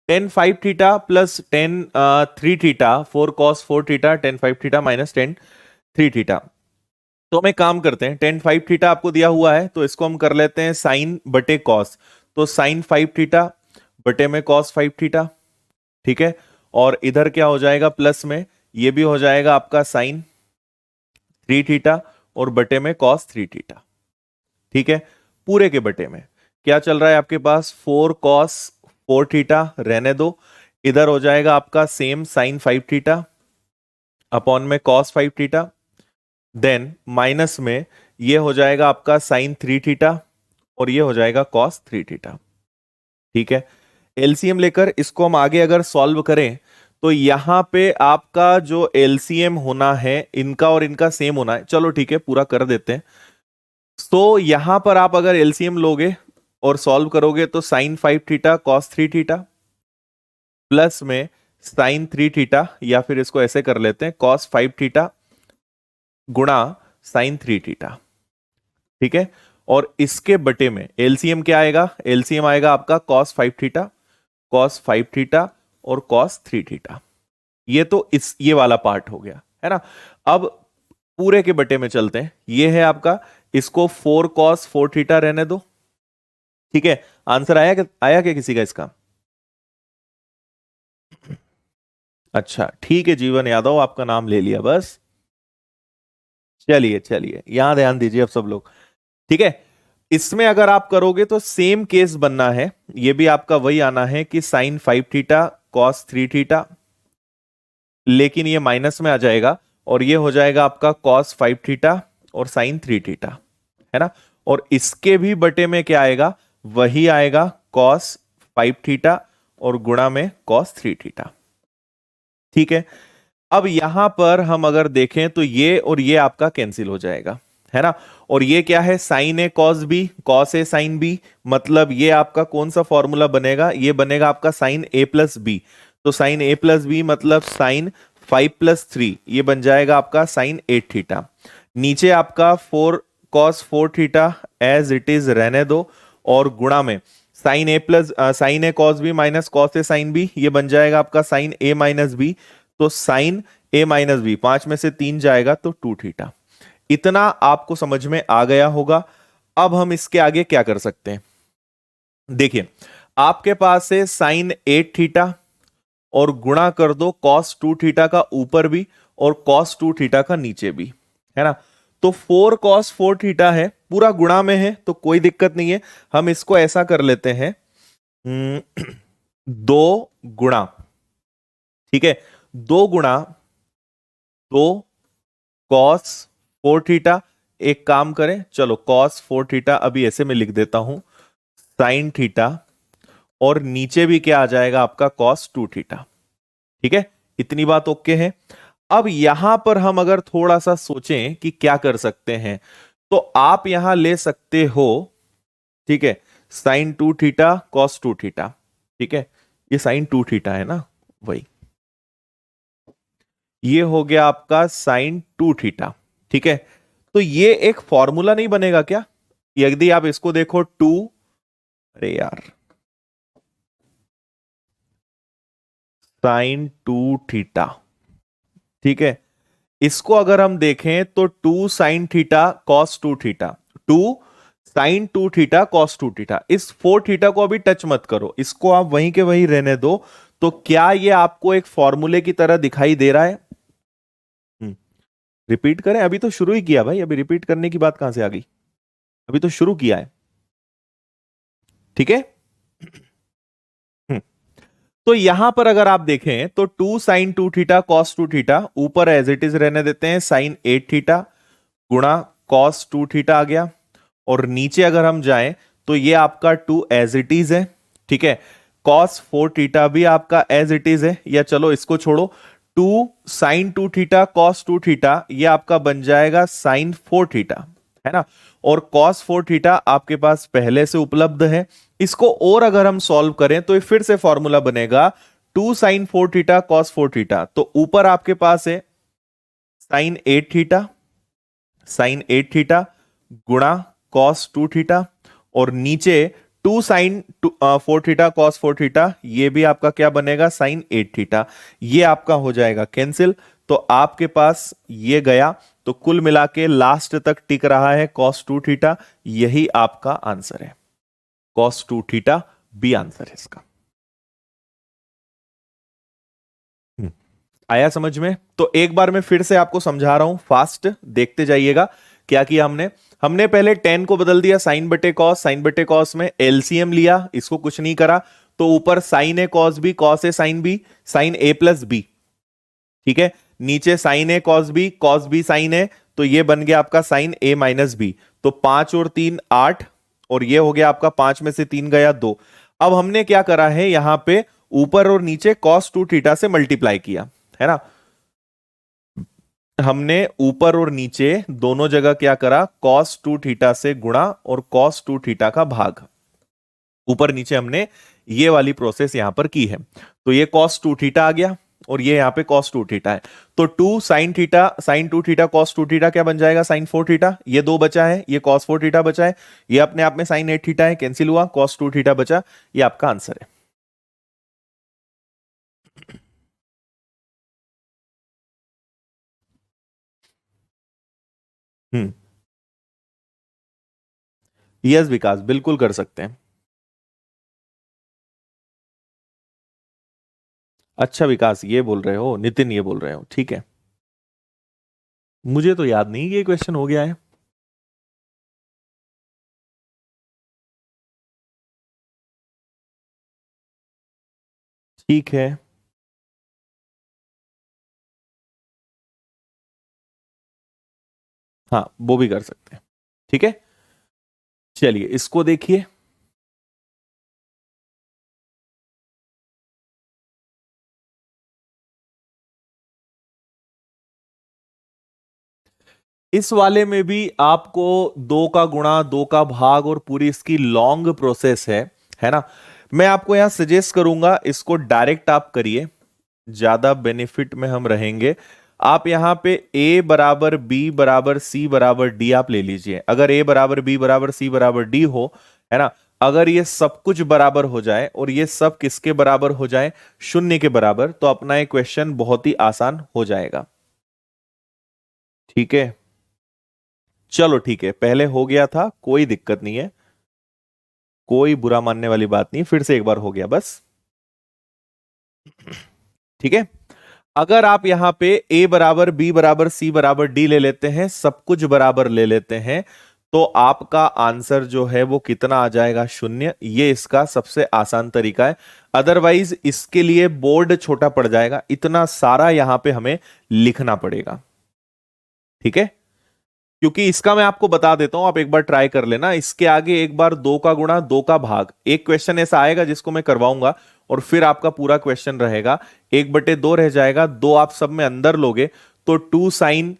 Ten five theta plus ten three theta, 4 cos 4 theta, ten five theta minus ten three theta. तो हम एक काम करते हैं, टेन फाइव थीटा आपको दिया हुआ है तो इसको हम कर लेते हैं साइन बटे कॉस। तो साइन फाइव थीटा बटे में कॉस फाइव थीटा, ठीक है। और इधर क्या हो जाएगा प्लस में, ये भी हो जाएगा आपका साइन थ्री थीटा और बटे में कॉस थ्री थीटा, ठीक है। पूरे के बटे में क्या चल रहा है आपके पास, 4 cos 4 थीटा रहने दो, इधर हो जाएगा आपका same sine five theta upon में cos five theta, then minus में ये हो जाएगा आपका साइन थ्री थीटा और ये हो जाएगा कॉस थ्री थीटा, ठीक है। एलसीएम लेकर इसको हम आगे अगर सॉल्व करें तो यहां पे आपका जो एलसीएम होना है इनका और इनका सेम होना है, चलो ठीक है पूरा कर देते हैं। तो यहां पर आप अगर एलसीएम लोगे और सॉल्व करोगे तो sine five theta cos three theta plus में साइन थ्री थीटा, या फिर इसको ऐसे कर लेते हैं कॉस फाइव थीटा गुणा साइन थ्री थीटा, ठीक है। और इसके बटे में एलसीएम क्या आएगा, एलसीएम आएगा आपका cos five theta, cos five theta और कॉस थ्री थीटा। ये तो ये वाला पार्ट हो गया है ना। अब पूरे के बटे में चलते हैं, ये है आपका, इसको 4 cos 4 थीटा रहने दो, ठीक है। आंसर आया क्या किसी का इसका? अच्छा ठीक है, जीवन यादव आपका नाम ले लिया बस। चलिए चलिए यहां ध्यान दीजिए अब सब लोग, ठीक है। इसमें अगर आप करोगे तो सेम केस बनना है, ये भी आपका वही आना है कि sine five theta cos three theta, लेकिन ये माइनस में आ जाएगा और ये हो जाएगा आपका कॉस फाइव थीटा और साइन थ्री थीटा, है ना। और इसके भी बटे में क्या आएगा, वही आएगा कॉस फाइव थीटा और गुणा में कॉस थ्री थीटा, ठीक है। अब यहां पर हम अगर देखें तो ये और ये आपका कैंसिल हो जाएगा, है ना। और ये क्या है, sign A cos B, cos A sine B, मतलब ये आपका कौन सा फॉर्मूला बनेगा, ये बनेगा आपका साइन ए प्लस बी। तो साइन ए प्लस बी मतलब साइन फाइव प्लस थ्री, ये बन जाएगा आपका साइन एट थीटा। नीचे आपका 4 cos 4 theta as it is रहने दो, और गुणा में sine A plus sine A cos B minus cos A sine B, ये बन जाएगा आपका साइन ए माइनस बी। तो साइन ए माइनस बी, पांच में से तीन जाएगा तो टू थीटा। इतना आपको समझ में आ गया होगा। अब हम इसके आगे क्या कर सकते हैं, देखिए आपके पास है साइन एट थीटा और गुणा कर दो कॉस टू थीटा का ऊपर भी और कॉस टू थीटा का नीचे भी, है ना। तो 4 cos 4 थीटा है, पूरा गुणा में है तो कोई दिक्कत नहीं है, हम इसको ऐसा कर लेते हैं दो गुणा, ठीक है, दो गुणा दो कॉस फोर थीटा। एक काम करें, चलो कॉस फोर थीटा अभी ऐसे में लिख देता हूं, साइन थीटा और नीचे भी क्या आ जाएगा आपका कॉस टू थीटा, ठीक है। इतनी बात ओके है। अब यहां पर हम अगर थोड़ा सा सोचें कि क्या कर सकते हैं, तो आप यहां ले सकते हो, ठीक है, sign two theta cos two theta, ठीक है। ये साइन टू थीटा है ना, वही ये हो गया आपका साइन टू थीटा, ठीक है। तो ये एक फॉर्मूला नहीं बनेगा क्या, यदि आप इसको देखो टू, अरे यार, साइन टू थीटा, ठीक है। इसको अगर हम देखें तो two sine theta cos two theta, two sine two theta cos two theta, इस फोर थीटा को अभी टच मत करो, इसको आप वहीं के वहीं रहने दो। तो क्या ये आपको एक फॉर्मूले की तरह दिखाई दे रहा है? रिपीट करें, अभी तो शुरू ही किया भाई, अभी रिपीट करने की बात कहां से आ गई, अभी तो शुरू किया है, ठीक है। तो यहां पर अगर आप देखें तो two sine two theta cos two theta ऊपर एज इट इज रहने देते हैं, साइन एट थीटा गुणा कॉस टू थीटा आ गया, और नीचे अगर हम जाएं तो ये आपका टू एज इट इज है, ठीक है। कॉस फोर थीटा भी आपका एज इट इज है, या चलो इसको छोड़ो, two sine two theta cos two theta ये आपका बन जाएगा साइन फोर थीटा, है ना। और कॉस फोर थीटा आपके पास पहले से उपलब्ध है, इसको और अगर हम सॉल्व करें तो ये फिर से फॉर्मूला बनेगा two sine four theta cos four theta. तो ऊपर आपके पास है sine eight theta, sine eight theta गुणा कॉस टू थीटा, और नीचे 2 साइन 4 थीटा कॉस 4 थीटा, ये भी आपका क्या बनेगा, साइन 8 थीटा। ये आपका हो जाएगा कैंसिल। तो आपके पास ये गया, तो कुल मिला के लास्ट तक टिक रहा है कॉस 2 थीटा। यही आपका आंसर है, कॉस 2 थीटा बी आंसर है इसका। हम्म, आया समझ में? तो एक बार मैं फिर से आपको समझा रहा हूं, फास्ट देखते जाइएगा। क्या किया हमने? हमने पहले टेन को बदल दिया साइन बटे कॉस, साइन बटे कॉस में एलसीएम लिया, इसको कुछ नहीं करा। तो ऊपर sine A cos B, cos A sine B, sine A plus B, ठीक है। नीचे sine A cos B, cos B sine A, तो ये बन गया आपका साइन ए माइनस बी। तो 5 और 3 8, और ये हो गया आपका 5 में से 3 गया 2। अब हमने क्या करा है, यहां पे ऊपर और नीचे कॉस 2 थीटा से मल्टीप्लाई किया, है ना। हमने ऊपर और नीचे दोनों जगह क्या करा, कॉस 2 थीटा से गुणा और कॉस 2 थीटा का भाग। ऊपर नीचे हमने ये वाली प्रोसेस यहां पर की है। तो ये कॉस 2 थीटा आ गया, और ये यहां पे कॉस 2 थीटा है। तो 2 sine theta, sine 2 theta cos 2 theta क्या बन जाएगा, साइन 4 थीटा। ये 2 बचा है, ये कॉस 4 थीटा बचा है, ये अपने आप में साइन 8 थीटा है, कैंसिल हुआ, कॉस 2 थीटा बचा। ये आपका आंसर है। हम्म, यस विकास, बिल्कुल कर सकते हैं। अच्छा विकास, ये बोल रहे हो, नितिन ये बोल रहे हो, ठीक है। मुझे तो याद नहीं ये क्वेश्चन हो गया है। ठीक है। हाँ, वो भी कर सकते हैं, ठीक है। चलिए इसको देखिए। इस वाले में भी आपको दो का गुणा, दो का भाग और पूरी इसकी लॉन्ग प्रोसेस है ना। मैं आपको यहां सजेस्ट करूंगा, इसको डायरेक्ट आप करिए, ज्यादा बेनिफिट में हम रहेंगे। आप यहां पे a बराबर b बराबर c बराबर d आप ले लीजिए। अगर a बराबर b बराबर c बराबर d हो, है ना, अगर ये सब कुछ बराबर हो जाए और ये सब किसके बराबर हो जाए, शून्य के बराबर, तो अपना ये क्वेश्चन बहुत ही आसान हो जाएगा। ठीक है, चलो ठीक है, पहले हो गया था, कोई दिक्कत नहीं है, कोई बुरा मानने वाली बात नहीं, फिर से एक बार हो गया बस। ठीक है। अगर आप यहां पे a बराबर b बराबर c बराबर d ले लेते हैं, सब कुछ बराबर ले लेते हैं, तो आपका आंसर जो है वो कितना आ जाएगा, शून्य। ये इसका सबसे आसान तरीका है। अदरवाइज इसके लिए बोर्ड छोटा पड़ जाएगा, इतना सारा यहां पे हमें लिखना पड़ेगा। ठीक है, क्योंकि इसका मैं आपको बता देता हूं, आप एक बार ट्राई कर लेना। इसके आगे एक बार दो का गुणा, दो का भाग, एक क्वेश्चन ऐसा आएगा जिसको मैं करवाऊंगा, और फिर आपका पूरा क्वेश्चन रहेगा। 1/2 रह जाएगा, दो आप सब में अंदर लोगे, तो 2 sine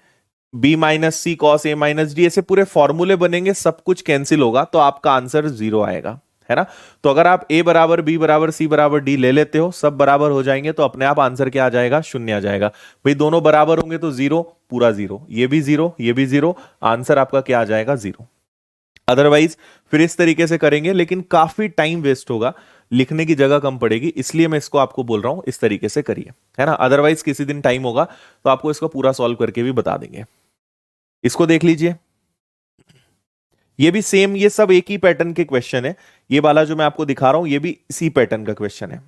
B minus C cos A minus D, ऐसे पूरे फॉर्मूले बनेंगे, सब कुछ कैंसिल होगा, तो आपका आंसर 0 आएगा, है ना। तो अगर आप ए बराबर बी बराबर सी बराबर डी ले लेते हो, सब बराबर हो जाएंगे, तो अपने आप आंसर क्या आ जाएगा, शून्य आ जाएगा। भाई दोनों बराबर होंगे तो 0, पूरा 0, ये भी 0, ये भी 0, आंसर आपका क्या आ जाएगा, 0। अदरवाइज फिर इस तरीके से करेंगे, लेकिन काफी टाइम वेस्ट होगा, लिखने की जगह कम पड़ेगी, इसलिए मैं इसको आपको बोल रहा हूं इस तरीके से करिए, है ना। अदरवाइज किसी दिन टाइम होगा तो आपको इसको पूरा सॉल्व करके भी बता देंगे। इसको देख लीजिए, ये भी सेम, ये सब एक ही पैटर्न के क्वेश्चन है। ये वाला जो मैं आपको दिखा रहा हूं, ये भी इसी पैटर्न का क्वेश्चन है।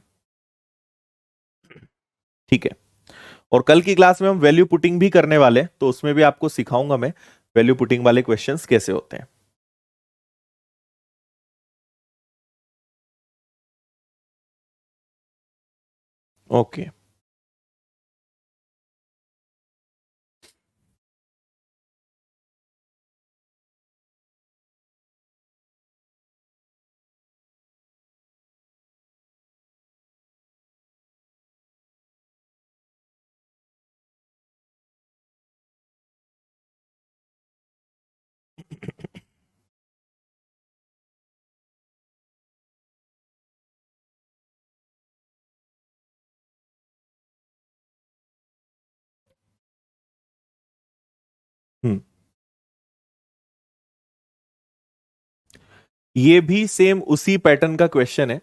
ठीक है, और कल की क्लास में हम वैल्यू पुटिंग भी करने वाले हैं, तो उसमें भी आपको सिखाऊंगा मैं वैल्यू पुटिंग वाले क्वेश्चंस कैसे होते हैं। ओके। ये भी सेम उसी पैटर्न का क्वेश्चन है।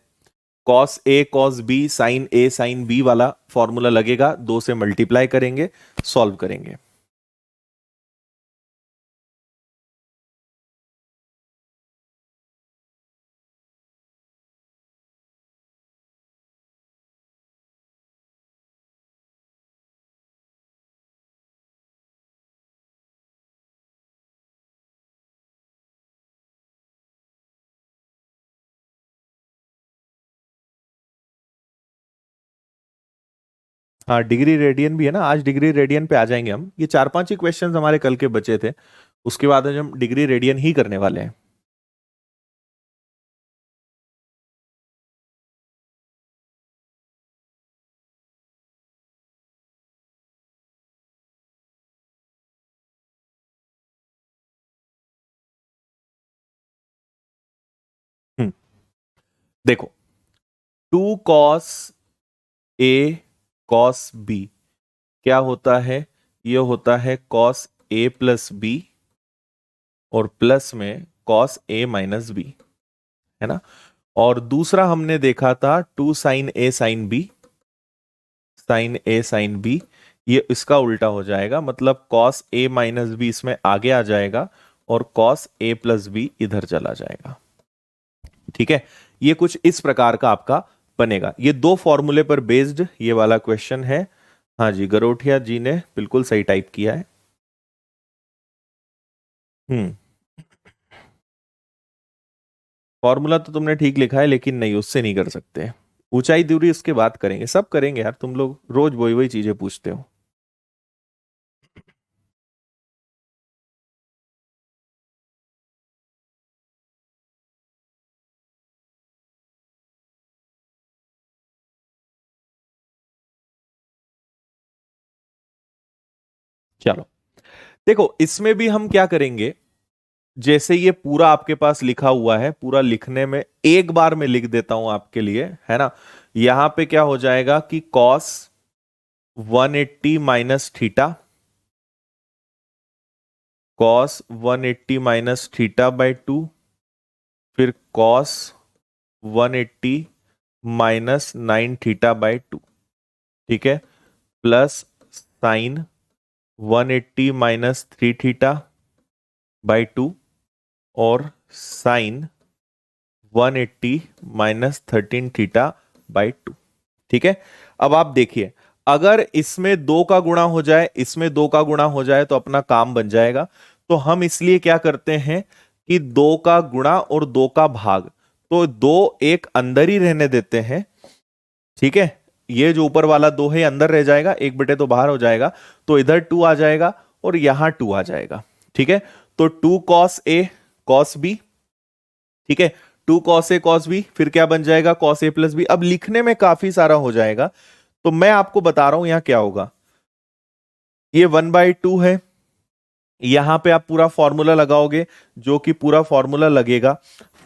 Cos A cos B sine A sine B वाला फॉर्मूला लगेगा, 2 से मल्टीप्लाई करेंगे, सॉल्व करेंगे। हाँ, डिग्री रेडियन भी है ना, आज डिग्री रेडियन पे आ जाएंगे हम। ये 4-5 ही क्वेश्चंस हमारे कल के बचे थे, उसके बाद आज हम डिग्री रेडियन ही करने वाले हैं। हम्म, देखो, 2 कॉस ए कॉस बी क्या होता है? ये होता है कॉस ए प्लस बी और प्लस में कॉस ए माइनस बी, है ना। और दूसरा हमने देखा था 2 साइन ए साइन बी, साइन ए साइन बी, ये इसका उल्टा हो जाएगा, मतलब कॉस ए माइनस बी इसमें आगे आ जाएगा और कॉस ए प्लस बी इधर चला जाएगा। ठीक है, ये कुछ इस प्रकार का आपका बनेगा। ये 2 फॉर्मूले पर बेस्ड ये वाला क्वेश्चन है। हाँ जी, गरोठिया जी ने बिल्कुल सही टाइप किया है। हम्म, फॉर्मूला तो तुमने ठीक लिखा है, लेकिन नहीं, उससे नहीं कर सकते। ऊंचाई दूरी उसके बाद करेंगे, सब करेंगे यार, तुम लोग रोज वही वही चीजें पूछते हो। चलो, देखो इसमें भी हम क्या करेंगे, जैसे ये पूरा आपके पास लिखा हुआ है, पूरा लिखने में एक बार में लिख देता हूं आपके लिए, है ना। यहां पे क्या हो जाएगा कि cos 180 minus theta, cos 180 minus theta by 2, फिर कॉस 180 माइनस 9 थीटा बाई 2, ठीक है, plus sign 180 minus 3 theta by 2 और साइन 180 माइनस 13 थीटा बाई 2। ठीक है, अब आप देखिए, अगर इसमें 2 का गुणा हो जाए, इसमें 2 का गुणा हो जाए तो अपना काम बन जाएगा। तो हम इसलिए क्या करते हैं कि 2 का गुणा और 2 का भाग, तो 2 एक अंदर ही रहने देते हैं। ठीक है, ये जो ऊपर वाला 2 है अंदर रह जाएगा, 1 बटे तो बाहर हो जाएगा, तो इधर 2 आ जाएगा और यहां 2 आ जाएगा। ठीक है, तो 2 कॉस ए कॉस बी, ठीक है, 2 कॉस ए कॉस बी, फिर क्या बन जाएगा कॉस ए प्लस बी। अब लिखने में काफी सारा हो जाएगा, तो मैं आपको बता रहा हूं यहां क्या होगा। ये 1/2 है, यहां पे आप पूरा फॉर्मूला लगाओगे, जो कि पूरा फॉर्मूला लगेगा।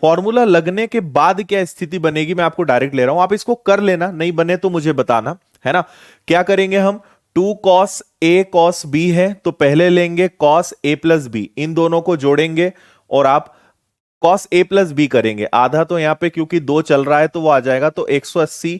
फॉर्मूला लगने के बाद क्या स्थिति बनेगी मैं आपको डायरेक्ट ले रहा हूं, आप इसको कर लेना, नहीं बने तो मुझे बताना, है ना। क्या करेंगे हम, 2 कॉस ए कॉस बी है, तो पहले लेंगे कॉस ए प्लस बी, इन दोनों को जोड़ेंगे और आप कॉस ए प्लस बी करेंगे। आधा तो यहां पे क्योंकि 2 चल रहा है तो वो आ जाएगा, तो 180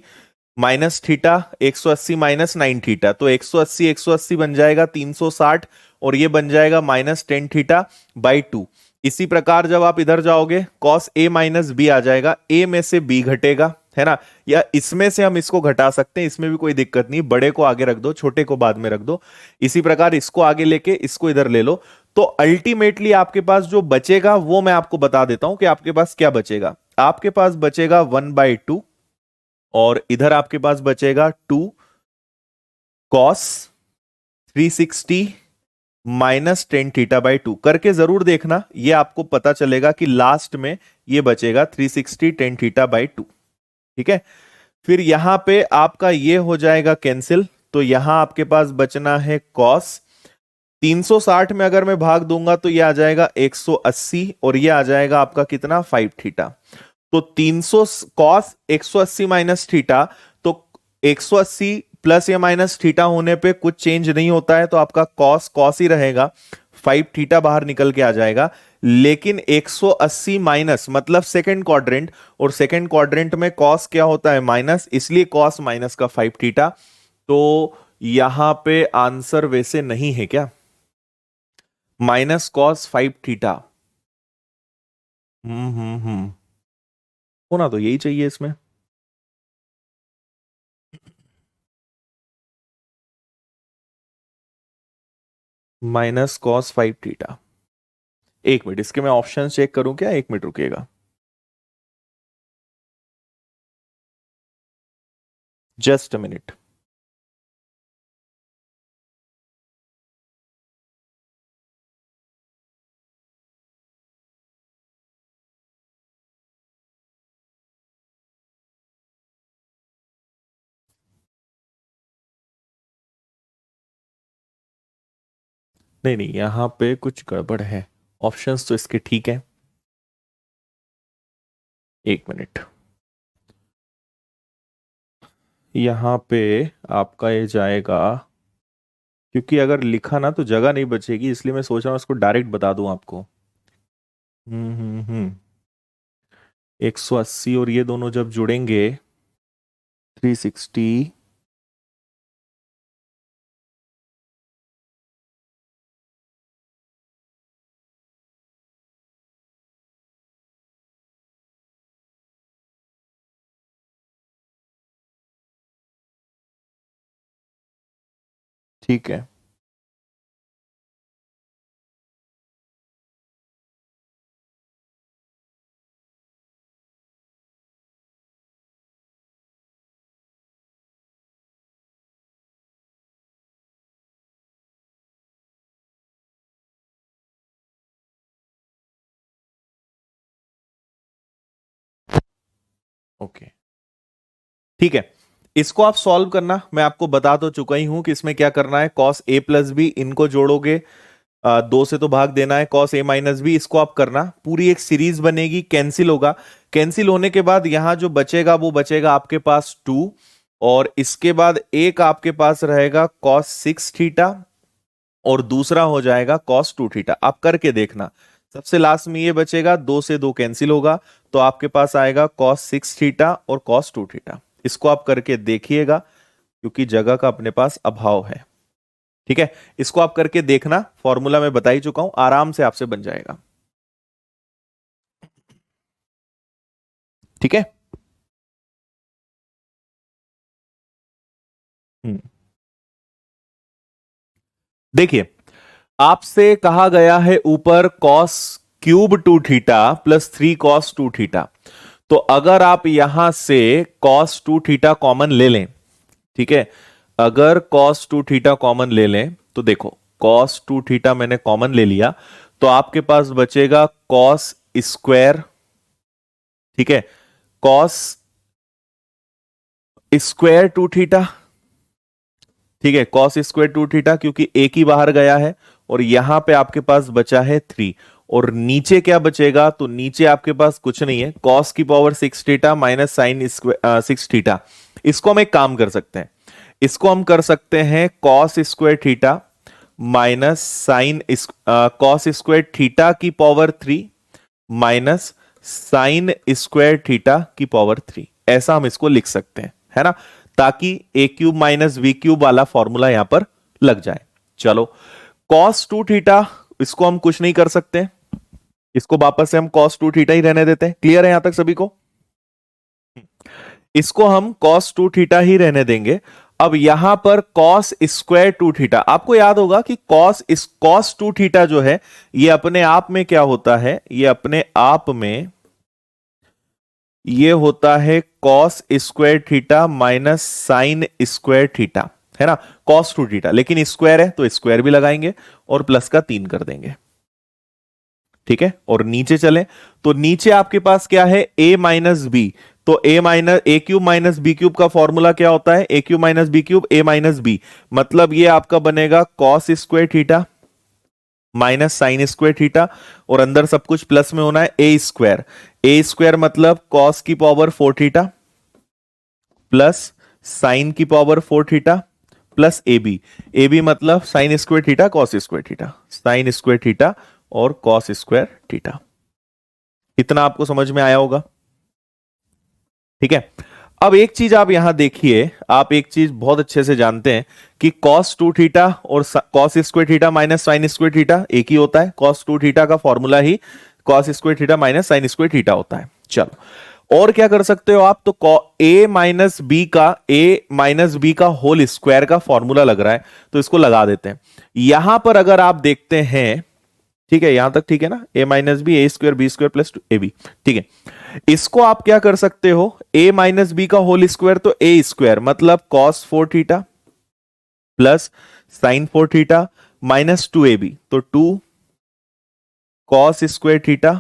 माइनस थीटा, 180 माइनस 9 थीटा, तो 180 180 बन जाएगा 360, और ये बन जाएगा माइनस 10 थीटा बाई 2। इसी प्रकार जब आप इधर जाओगे कॉस ए माइनस बी आ जाएगा, ए में से बी घटेगा, है ना, या इसमें से हम इसको घटा सकते हैं, इसमें भी कोई दिक्कत नहीं, बड़े को आगे रख दो, छोटे को बाद में रख दो। इसी प्रकार इसको आगे लेके इसको इधर ले लो, तो अल्टीमेटली आपके पास जो बचेगा वो मैं आपको बता देता हूं कि आपके पास क्या बचेगा। आपके पास बचेगा 1/2 और इधर आपके पास बचेगा 2 कॉस 360 माइनस 10 थीटा बाई 2। करके जरूर देखना, ये आपको पता चलेगा कि लास्ट में ये बचेगा 360 10 थीटा बाई 2। ठीक है, फिर यहां पे आपका ये हो जाएगा कैंसिल, तो यहां आपके पास बचना है कॉस 360 में अगर मैं भाग दूंगा तो ये आ जाएगा 180 और ये आ जाएगा आपका कितना 5 थीटा। तो 300 कॉस 180 माइनस थीटा, तो 180 प्लस या माइनस थीटा होने पे कुछ चेंज नहीं होता है, तो आपका कॉस कॉस ही रहेगा, 5 थीटा बाहर निकल के आ जाएगा। लेकिन 180 माइनस मतलब सेकंड क्वाड्रेंट, और सेकंड क्वाड्रेंट में कॉस क्या होता है माइनस, इसलिए कॉस माइनस का 5 थीटा। तो यहां पे आंसर वैसे नहीं है क्या, माइनस कॉस 5 थीटा। होना तो यही चाहिए इसमें। Minus cos 5 theta. एक मिनट, इसके मैं ऑप्शन चेक करूं क्या, एक मिनट रुकिएगा, जस्ट अ मिनट। नहीं नहीं, यहां पे कुछ गड़बड़ है, ऑप्शंस तो इसके ठीक है। एक मिनट, यहां पे आपका ये जाएगा, क्योंकि अगर लिखा ना तो जगह नहीं बचेगी, इसलिए मैं सोच रहा हूं इसको डायरेक्ट बता दूं आपको। 180 और ये दोनों जब जुड़ेंगे 360, ठीक है। ओके, ठीक है, इसको आप सॉल्व करना, मैं आपको बता तो चुका ही हूं कि इसमें क्या करना है, कॉस ए प्लस बी इनको जोड़ोगे, दो से तो भाग देना है, कॉस ए माइनस बी इसको आप करना, पूरी एक सीरीज बनेगी, कैंसिल होगा, कैंसिल होने के बाद यहां जो बचेगा वो बचेगा आपके पास 2, और इसके बाद एक आपके पास रहेगा कॉस 6 थीटा, और दूसरा हो जाएगा कॉस 2 थीटा। आप करके देखना, सबसे लास्ट में ये बचेगा, दो से दो कैंसिल होगा, तो आपके पास आएगा कॉस 6 थीटा और कॉस 2 थीटा। इसको आप करके देखिएगा, क्योंकि जगह का अपने पास अभाव है। ठीक है, इसको आप करके देखना, फॉर्मूला मैं बता ही चुका हूं, आराम से आपसे बन जाएगा। ठीक है। हम्म, देखिए, आपसे कहा गया है ऊपर cos cube 2 theta plus 3 cos 2 theta, तो अगर आप यहां से कॉस 2 थीटा कॉमन ले लें, ठीक है, अगर कॉस 2 थीटा कॉमन ले लें तो देखो, कॉस 2 थीटा मैंने कॉमन ले लिया, तो आपके पास बचेगा कॉस स्क्वायर, ठीक है, कॉस स्क्वायर 2 थीटा, ठीक है, कॉस स्क्वायर 2 थीटा, क्योंकि एक ही बाहर गया है, और यहां पे आपके पास बचा है 3, और नीचे क्या बचेगा, तो नीचे आपके पास कुछ नहीं है, कॉस की power 6 theta minus sine 6 theta. इसको हम एक काम कर सकते हैं, इसको हम कर सकते हैं cos square theta minus sine, cos square theta की power 3 minus sine square theta की पावर 3, ऐसा हम इसको लिख सकते हैं, है ना, ताकि ए क्यूब माइनस बी क्यूब वाला फॉर्मूला यहां पर लग जाए। चलो, कॉस 2 थीटा, इसको हम कुछ नहीं कर सकते, इसको वापस से हम कॉस 2 थीटा ही रहने देते हैं। क्लियर है यहां तक सभी को, इसको हम cos 2 थीटा ही रहने देंगे। अब यहां पर cos स्क्वायर 2 थीटा, आपको याद होगा कि cos 2 थीटा जो है, ये अपने आप में क्या होता है, ये अपने आप में ये होता है cos square theta minus sine square theta, है ना, cos 2 थीटा, लेकिन स्क्वायर है तो स्क्वायर भी लगाएंगे और प्लस का 3 कर देंगे। ठीक है, और नीचे चले तो नीचे आपके पास क्या है, a माइनस बी, तो A cube minus B cube का फॉर्मूला क्या होता है, A cube minus B cube A minus B, मतलब ये आपका बनेगा cos square theta minus sine square theta, और अंदर सब कुछ प्लस में होना है, ए स्क्वायर मतलब कॉस की पावर 4 थीटा प्लस साइन की power 4 theta plus A B मतलब sine square theta cos square theta, sine square theta और कॉस स्क्वायर थीटा। इतना आपको समझ में आया होगा? ठीक है। अब एक चीज आप यहां देखिए, आप एक चीज बहुत अच्छे से जानते हैं कि कॉस टू थीटा और cos square theta minus sine square theta एक ही होता है। कॉस टू थीटा का फॉर्मूला ही cos square theta minus sine square theta होता है। चलो, और क्या कर सकते हो आप, तो ए माइनस बी का होल स्क्वायर का फॉर्मूला लग रहा है, तो इसको लगा देते हैं। यहां पर अगर आप देखते हैं, ठीक है, यहां तक ठीक है ना, A minus B A square B square plus A B, ठीक है। इसको आप क्या कर सकते हो, ए माइनस बी का होल स्क्वायर तो ए स्क्वायर मतलब cos 4 theta plus sine 4 theta minus 2ab, तो 2 कॉस स्क्वायर थीटा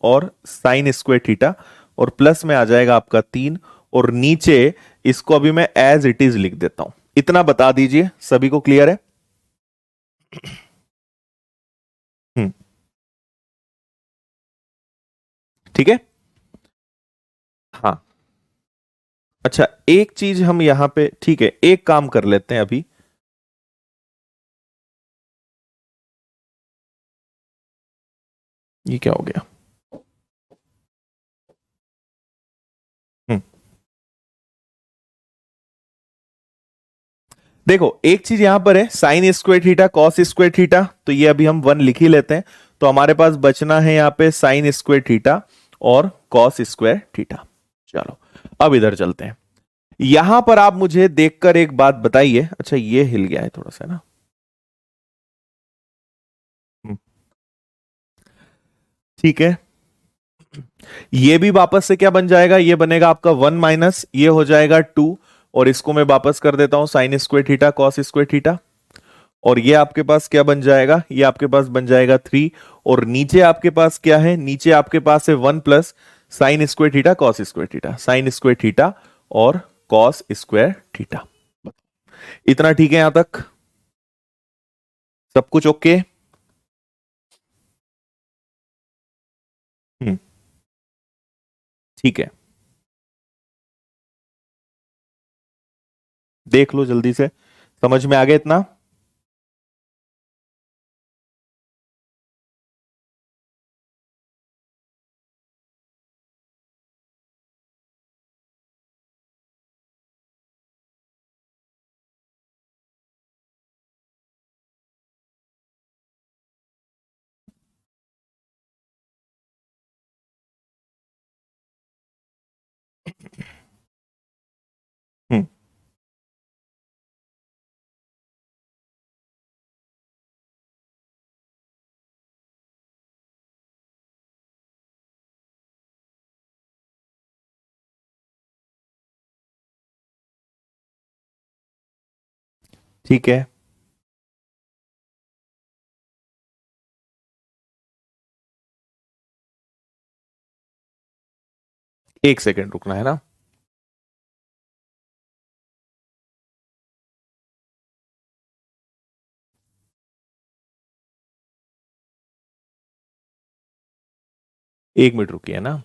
और साइन स्क्वायर थीटा, और प्लस में आ जाएगा आपका 3, और नीचे इसको अभी मैं एज इट इज लिख देता हूं। इतना बता दीजिए, सभी को क्लियर है? हम्म, ठीक है। हाँ, अच्छा, एक चीज हम यहां पे, ठीक है, एक काम कर लेते हैं अभी। ये क्या हो गया? हम्म, देखो एक चीज यहां पर है, sign square theta cos square theta, तो ये अभी हम 1 लिख ही लेते हैं। तो हमारे पास बचना है यहां पे साइन स्क्वायर थीटा और कॉस स्क्वायर थीटा। चलो, अब इधर चलते हैं। यहां पर आप मुझे देखकर एक बात बताइए, अच्छा ये हिल गया है थोड़ा सा ना। हम्म, ठीक है। ये भी वापस से क्या बन जाएगा, ये बनेगा आपका 1 माइनस ये हो जाएगा 2, और इसको मैं वापस कर देता हूं sign square theta cos square theta, और ये आपके पास क्या बन जाएगा, ये आपके पास बन जाएगा 3, और नीचे आपके पास क्या है, नीचे आपके पास है 1 plus sign square theta cos square theta, sine square theta और कॉस स्क्वायर थीटा। इतना ठीक है यहां तक? सब कुछ ओके? हम्म, ठीक है, देख लो जल्दी से, समझ में आ गया इतना? ठीक है, एक सेकंड रुकना है ना। एक मिनट रुकिए ना।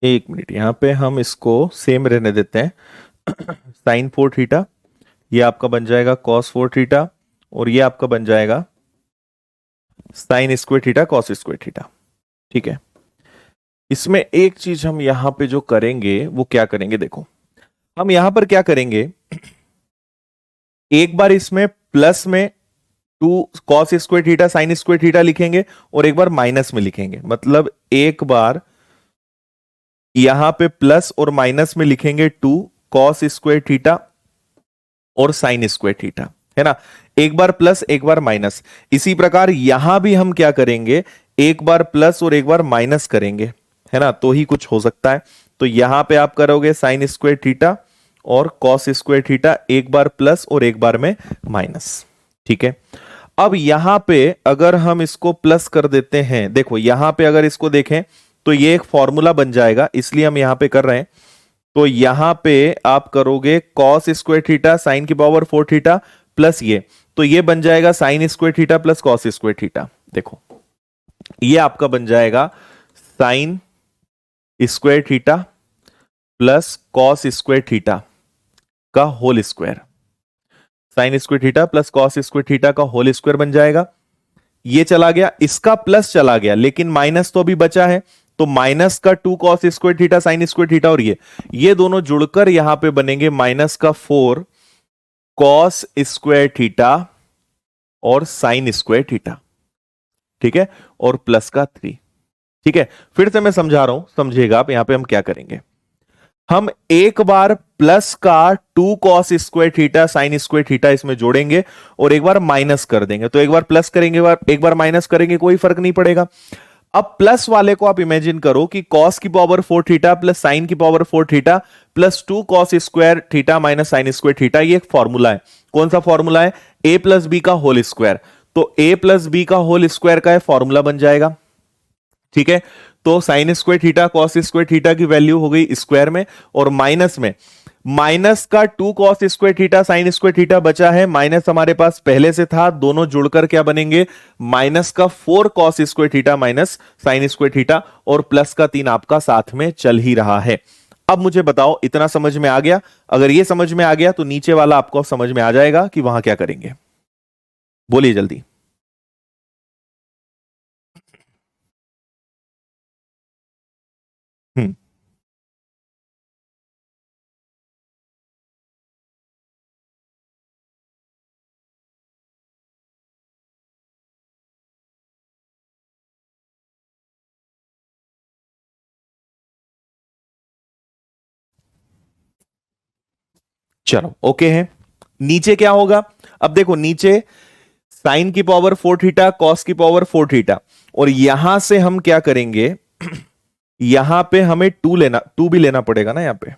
एक मिनट, यहां पे हम इसको सेम रहने देते हैं। साइन 4 थीटा, ये आपका बन जाएगा कॉस 4 थीटा, और ये आपका बन जाएगा sine square theta cos square theta. ठीक है, इसमें एक चीज हम यहां पे जो करेंगे वो क्या करेंगे, देखो हम यहां पर क्या करेंगे, एक बार इसमें प्लस में two cos square theta sine square theta लिखेंगे और एक बार माइनस में लिखेंगे, मतलब एक बार यहां पे प्लस और माइनस में लिखेंगे टू कॉस स्क्वायर थीटा और साइन स्क्वायर थीटा, है ना। एक बार प्लस एक बार माइनस। इसी प्रकार यहां भी हम क्या करेंगे, एक बार प्लस और एक बार माइनस करेंगे, है ना, तो ही कुछ हो सकता है। तो यहां पे आप करोगे साइन स्क्वायर थीटा और कॉस स्क्वायर थीटा, एक बार प्लस और एक बार में माइनस। ठीक है, अब यहां पे अगर हम इसको प्लस कर देते हैं, देखो यहां पे अगर इसको देखें तो ये एक फॉर्मूला बन जाएगा, इसलिए हम यहां पे कर रहे हैं। तो यहां पे आप करोगे कॉस स्क्वायर थीटा साइन की पावर 4 थीटा प्लस ये, तो ये बन जाएगा sine square theta plus cos square theta. देखो ये आपका बन जाएगा sine square theta plus cos square theta का whole square, sine square theta plus cos square theta का होल स्क्वायर बन जाएगा। ये चला गया, इसका प्लस चला गया, लेकिन माइनस तो अभी बचा है, तो माइनस का 2 cos square theta sine square theta और ये दोनों जुड़कर यहां पे बनेंगे माइनस का 4 कॉस स्क्वायर थीटा और साइन स्क्वायर थीटा। ठीक है, और प्लस का 3। ठीक है, फिर से मैं समझा रहा हूं, समझिएगा आप। यहां पे हम क्या करेंगे, हम एक बार प्लस का 2 cos square theta sine square theta इसमें जोड़ेंगे और एक बार माइनस कर देंगे। तो एक बार प्लस करेंगे, एक बार माइनस करेंगे, कोई फर्क नहीं पड़ेगा। अब प्लस वाले को आप इमेजिन करो कि कॉस की पावर 4 थीटा प्लस साइन की power 4 theta plus 2 cos square theta minus sine square theta, ये एक फॉर्मूला है। कौन सा फॉर्मूला है, ए प्लस बी का होल स्क्वायर। तो ए प्लस बी का होल स्क्वायर का फॉर्मूला बन जाएगा। ठीक है, तो sign square theta cos square theta की वैल्यू हो गई स्क्वायर में, और माइनस में माइनस का 2 cos square theta sine square theta बचा है, माइनस हमारे पास पहले से था, दोनों जुड़कर क्या बनेंगे, माइनस का 4 cos square theta minus sine square theta, और प्लस का 3 आपका साथ में चल ही रहा है। अब मुझे बताओ इतना समझ में आ गया? अगर ये समझ में आ गया तो नीचे वाला आपको समझ में आ जाएगा कि वहां क्या करेंगे। बोलिए जल्दी। हम्म। चलो ओके है। नीचे क्या होगा, अब देखो नीचे साइन की पावर 4 थीटा कॉस की पावर 4 थीटा, और यहां से हम क्या करेंगे, यहां पे हमें टू भी लेना पड़ेगा ना, यहां पे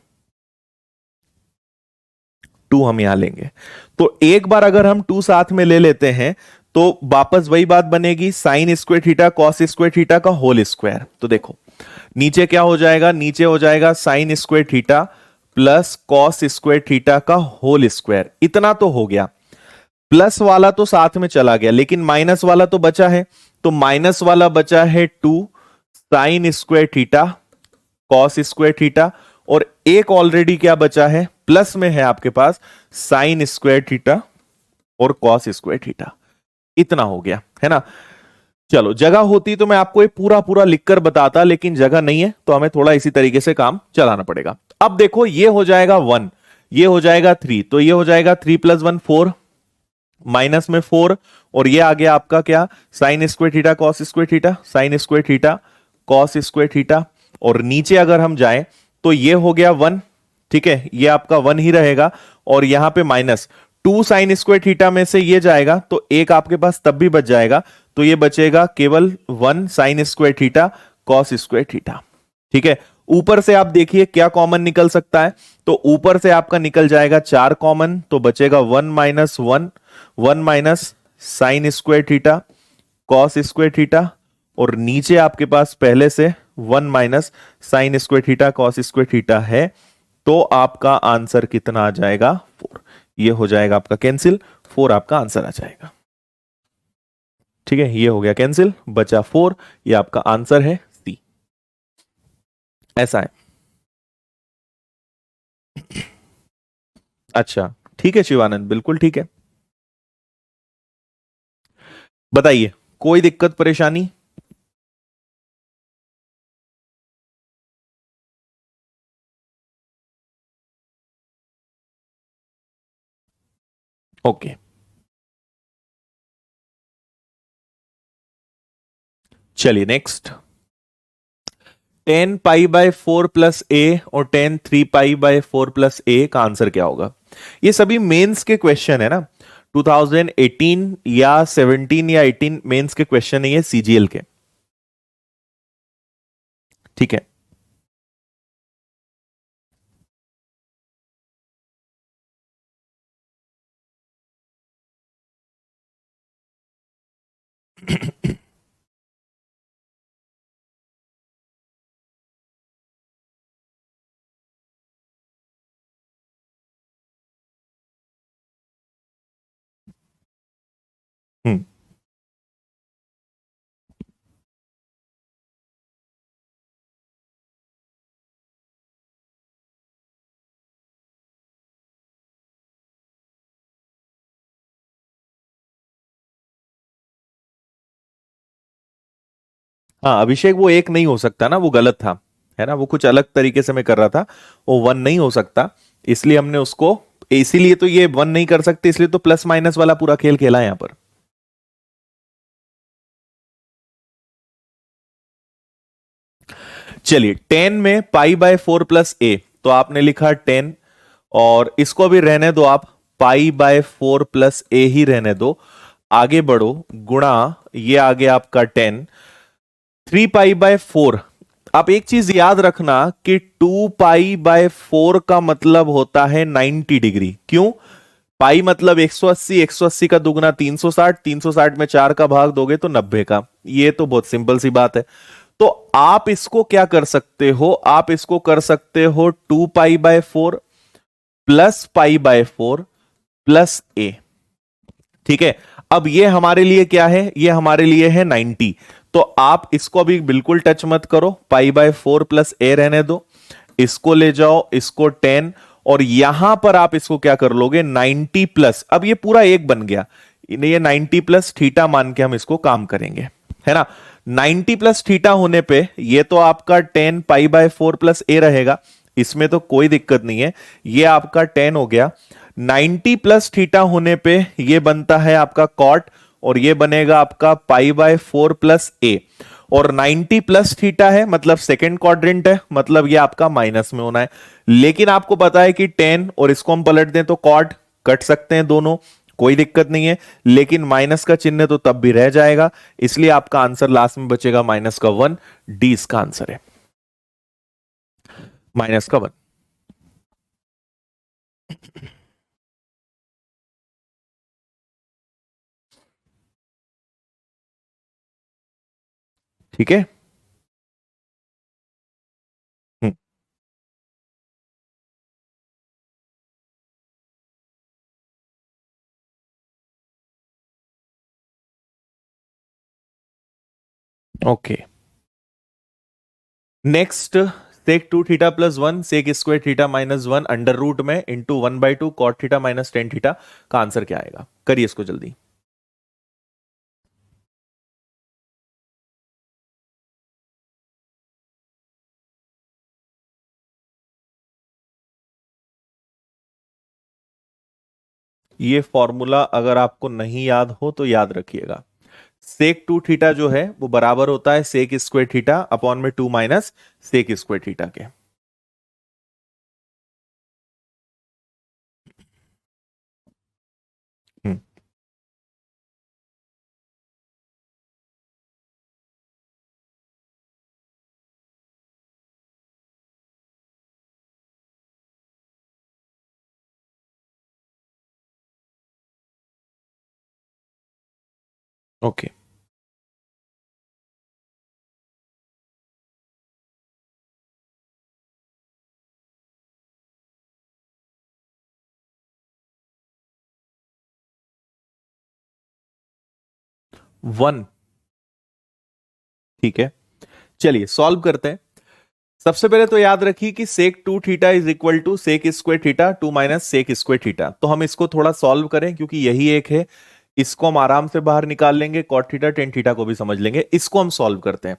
टू हम यहां लेंगे। तो एक बार अगर हम टू साथ में ले लेते हैं तो वापस वही बात बनेगी, sign square theta cos square theta का होल स्क्वायर। तो देखो नीचे क्या हो जाएगा, नीचे हो जाएगा sine square theta plus cos square theta का होल स्क्वायर। इतना तो हो गया, प्लस वाला तो साथ में चला गया, लेकिन माइनस वाला तो बचा है। तो माइनस वाला बचा है 2 sign square theta cos square theta, और एक ऑलरेडी क्या बचा है, प्लस में है आपके पास, साइन स्क्वायर थीटा और कॉस स्क्वायर थीटा। इतना हो गया, है ना। चलो जगह होती तो मैं आपको ये पूरा पूरा लिखकर बताता, लेकिन जगह नहीं है तो हमें थोड़ा इसी तरीके से काम चलाना पड़ेगा। अब देखो ये हो जाएगा 1, ये हो जाएगा 3, तो ये हो जाएगा 3 प्लस 1 4, माइनस में 4, और ये आ गया आपका क्या, sign square theta cos square theta sine square theta cos square theta, और नीचे अगर हम जाएं तो ये हो गया 1। ठीक है, ये आपका 1 ही रहेगा, और यहां पे माइनस 2 साइन स्क्वायर थीटा में से ये जाएगा तो एक आपके पास तब भी बच जाएगा, तो ये बचेगा केवल 1 sign square theta cos square theta. ठीक है, ऊपर से आप देखिए क्या कॉमन निकल सकता है, तो ऊपर से आपका निकल जाएगा 4 कॉमन, तो बचेगा 1 sign square theta cos square theta, और नीचे आपके पास पहले से 1 minus sine square theta cos square theta है। तो आपका आंसर कितना आ जाएगा, 4। ये हो जाएगा आपका कैंसिल, 4 आपका आंसर आ जाएगा। ठीक है, ये हो गया कैंसिल, बचा 4, ये आपका आंसर है सी। ऐसा है। अच्छा ठीक है शिवानंद, बिल्कुल ठीक है। बताइए, कोई दिक्कत परेशानी? ओके। चलिए next, tan pi by four plus A और tan three pi by four plus A का आंसर क्या होगा? ये सभी मेंस के क्वेश्चन है ना, 2018 या 17 या 18 मेंस के क्वेश्चन है ये, सीजीएल के। ठीक है, हम्म, हाँ अभिषेक, वो एक नहीं हो सकता ना, वो गलत था, है ना, वो कुछ अलग तरीके से मैं कर रहा था, वो वन नहीं हो सकता, इसलिए हमने उसको, इसीलिए तो ये वन नहीं कर सकते, इसलिए तो प्लस माइनस वाला पूरा खेल खेला है यहां पर। चलिए, टेन में पाई बाय फोर प्लस ए, तो आपने लिखा टेन, और इसको भी रहने दो आप, पाई बाय फोर प्लस ए ही रहने दो, आगे बढ़ो, गुणा, ये आगे आपका ten, three pi by four. आप एक चीज याद रखना कि टू पाई बाय फोर का मतलब होता है 90 डिग्री। क्यों? पाई मतलब 180, 180 का दुगना 360, 360 में 4 का भाग दोगे तो 90 का। ये तो बहुत सिंपल सी बात है। तो आप इसको क्या कर सकते हो? आप इसको कर सकते हो two pi by four plus pi by four plus A. ठीक है, अब ये हमारे लिए क्या है? ये हमारे लिए है 90। तो आप इसको अभी बिल्कुल टच मत करो, पाई बाय फोर प्लस ए रहने दो, इसको ले जाओ, इसको 10, और यहां पर आप इसको क्या कर लोगे? 90 प्लस, अब ये पूरा एक बन गया, ये 90 प्लस थीटा मान के हम इसको काम करेंगे, है ना। 90 प्लस थीटा होने पे ये तो आपका 10 पाई बाय फोर प्लस ए रहेगा, इसमें तो कोई दिक्कत नहीं है, ये आपका 10 हो गया। 90 प्लस थीटा होने पे ये बनता है आपका कॉट, और ये बनेगा आपका पाई बाय फोर प्लस ए, और 90 प्लस थीटा है मतलब सेकेंड क्वाड्रेंट है, मतलब ये आपका माइनस में होना है। लेकिन आपको पता है कि 10 और इसको हम पलट दें तो कॉट कट सकते हैं दोनों, कोई दिक्कत नहीं है, लेकिन माइनस का चिन्ह तो तब भी रह जाएगा, इसलिए आपका आंसर लास्ट में बचेगा माइनस का वन। डी इसका आंसर है, माइनस का वन। ठीक है। Hmm, okay, next, sec two theta plus one sec square theta minus one under root में into one by two cot theta minus ten theta का आंसर क्या आएगा? करिए इसको जल्दी। ये फॉर्मूला अगर आपको नहीं याद हो तो याद रखिएगा, सेक टू थीटा जो है वो बराबर होता है सेक स्क्वायर थीटा अपॉन में two minus sec square theta के। Hmm, okay, one. ठीक है, चलिए सॉल्व करते हैं। सबसे पहले तो याद रखिए कि sec two theta is equal to sec square theta two minus sec square theta. तो हम इसको थोड़ा सॉल्व करें क्योंकि यही एक है, इसको हम आराम से बाहर निकाल लेंगे, कॉट थीटा टेन थीटा को भी समझ लेंगे। इसको हम सॉल्व करते हैं।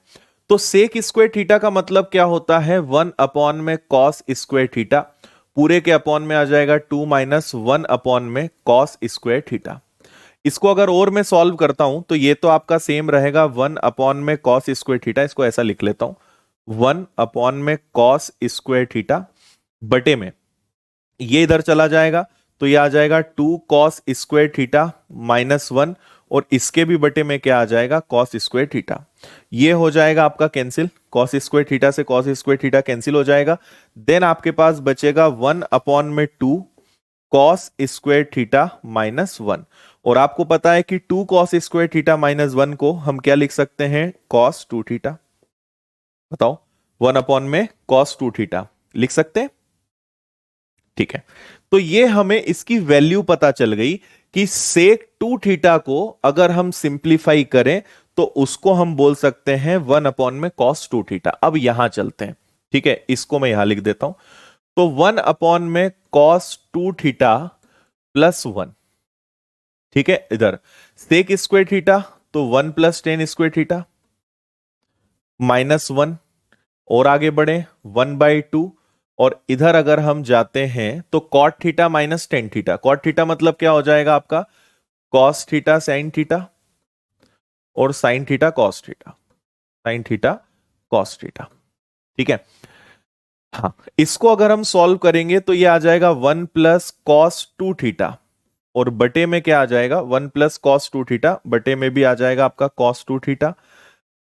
तो सेक स्क्वायर थीटा का मतलब क्या होता है? वन अपॉन में कॉस स्क्वायर थीटा, पूरे के अपॉन में आ जाएगा टू माइनस वन अपॉन में कॉस स्क्वायर थीटा। इसको अगर और मैं सॉल्व करता हूं तो ये तो आपका सेम रहेगा 1/में cos² थीटा, इसको ऐसा लिख लेता हूं 1/में cos² थीटा बटे में ये इधर चला जाएगा तो ये आ जाएगा 2 cos² थीटा -1 और इसके भी बटे में क्या आ जाएगा cos² थीटा। ये हो जाएगा आपका कैंसिल, cos² थीटा से cos² थीटा कैंसिल हो जाएगा। देन आपके पास बचेगा 1/2 cos² थीटा -1 और आपको पता है कि 2 cos² थीटा -1 को हम क्या लिख सकते हैं cos2 थीटा। बताओ 1/में cos2 थीटा लिख सकते हैं, ठीक है। तो ये हमें इसकी वैल्यू पता चल गई कि sec2 थीटा को अगर हम सिंप्लीफाई करें तो उसको हम बोल सकते हैं 1/में cos2 थीटा। अब यहां चलते हैं, ठीक है, इसको मैं यहां लिख देता हूं। तो 1/में cos2 थीटा +1, ठीक है। इधर sec² थीटा तो 1 + tan² थीटा -1 और आगे बढ़े 1/2 और इधर अगर हम जाते हैं तो cot theta -tan theta, cot theta मतलब क्या हो जाएगा आपका cos थीटा sin थीटा और sin theta cos theta, sin theta cos theta, ठीक है। हाँ, इसको अगर हम सॉल्व करेंगे तो ये आ जाएगा 1 + cos2 थीटा और बटे में क्या आ जाएगा 1 + cos2 थीटा बटे में भी आ जाएगा आपका cos2 थीटा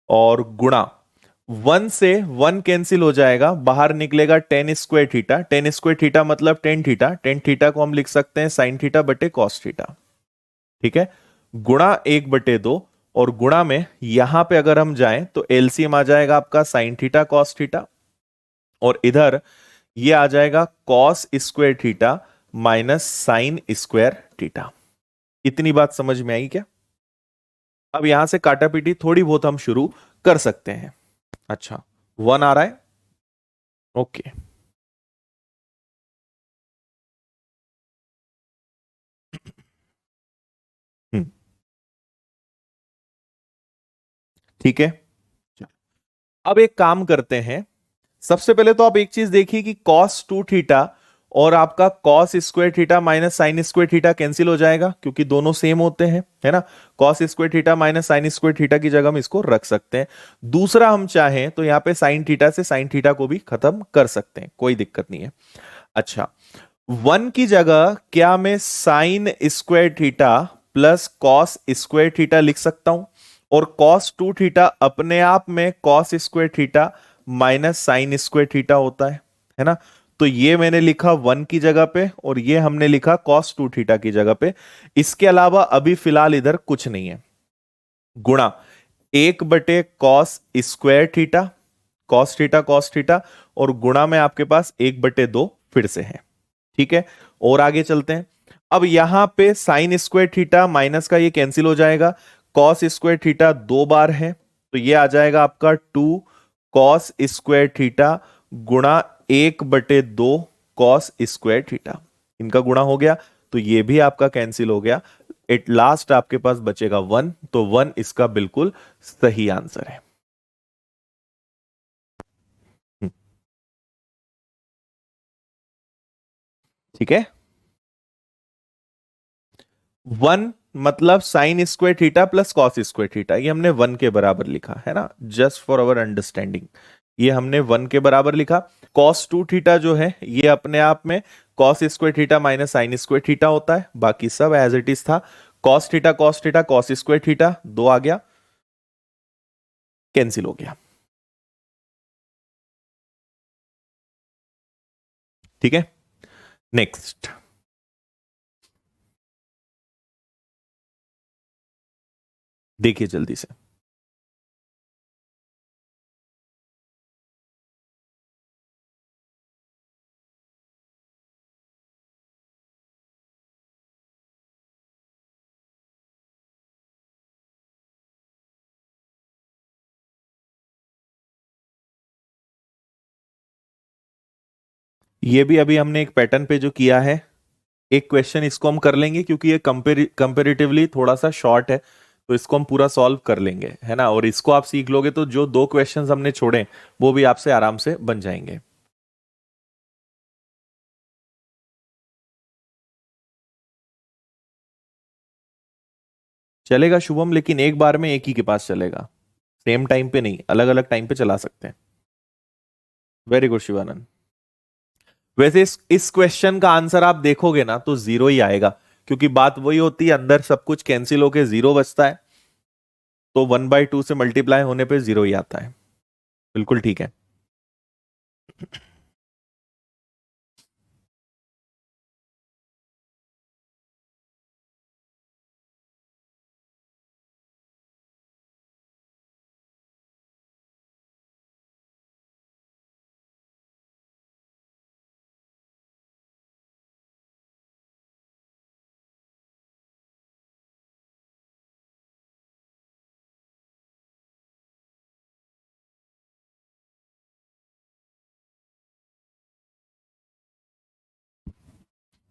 और गुणा 1 से 1 कैंसिल हो जाएगा, बाहर निकलेगा tan² थीटा, tan² थीटा मतलब tan थीटा, tan थीटा को हम लिख सकते हैं sin थीटा बटे cos थीटा, ठीक है। गुणा 1/2 और गुणा में यहां पे अगर हम जाएं तो एलसीएम आ जाएगा आपका sin थीटा cos थीटा और इधर ये आ जाएगा cos² थीटा -sin² थीटा। इतनी बात समझ में आई क्या? अब यहां से काटापीटी थोड़ी बहुत हम शुरू कर सकते हैं। अच्छा, 1 आ रहा है, ओके। हम्म, ठीक है। अब एक काम करते हैं, सबसे पहले तो आप एक चीज देखिए कि cos2 थीटा और आपका cos² theta -sin² theta cancel हो जाएगा क्योंकि दोनों सेम होते हैं, है ना। cos² थीटा -sin² थीटा की जगह हम इसको रख सकते हैं। दूसरा हम चाहें तो यहां पे sin थीटा से sin थीटा को भी खत्म कर सकते हैं, कोई दिक्कत नहीं है। अच्छा, 1 की जगह क्या मैं sin² थीटा cos² थीटा लिख सकता हूं और cos2 थीटा अपने आप में cos² थीटा -sin² थीटा होता है ना। तो ये मैंने लिखा 1 की जगह पे और ये हमने लिखा cos2 थीटा की जगह पे। इसके अलावा अभी फिलहाल इधर कुछ नहीं है। गुणा 1/cos² थीटा, cos थीटा और गुणा में आपके पास 1/2 फिर से है, ठीक है। और आगे चलते हैं। अब यहां पे sin² थीटा माइनस का ये कैंसिल हो जाएगा, cos² थीटा 2 बार है तो ये आ जाएगा आपका 2 cos² थीटा गुणा 1/2 cos² थीटा। इनका गुणा हो गया तो ये भी आपका कैंसिल हो गया। एट लास्ट आपके पास बचेगा 1, तो 1 इसका बिल्कुल सही आंसर है। ठीक है, 1 मतलब sin² थीटा cos² थीटा, ये हमने 1 के बराबर लिखा है ना, जस्ट फॉर अवर अंडरस्टैंडिंग। ये हमने 1 के बराबर लिखा। cos2 थीटा जो है ये अपने आप में cos² थीटा sin² थीटा होता है, बाकी सब एज इट इज था। cos थीटा cos² थीटा 2 आ गया, कैंसिल हो गया, ठीक है। नेक्स्ट, देखिए जल्दी से। ये भी अभी हमने एक पैटर्न पे जो किया है, एक क्वेश्चन इसको हम कर लेंगे क्योंकि ये कंपेरेटिवली थोड़ा सा शॉर्ट है, तो इसको हम पूरा सॉल्व कर लेंगे, है ना। और इसको आप सीख लोगे तो जो 2 क्वेश्चंस हमने छोड़े वो भी आपसे आराम से बन जाएंगे। चलेगा शुभम, लेकिन एक बार में एक ही के पास चलेगा, सेम टाइम पे नहीं, अलग अलग टाइम पे चला सकते हैं। Very good Shivanand. वैसे इस क्वेश्चन का आंसर आप देखोगे ना तो जीरो ही आएगा, क्योंकि बात वही होती है, अंदर सब कुछ कैंसिल होके जीरो बचता है, तो 1/2 से मल्टीप्लाई होने पे जीरो ही आता है। बिल्कुल ठीक है।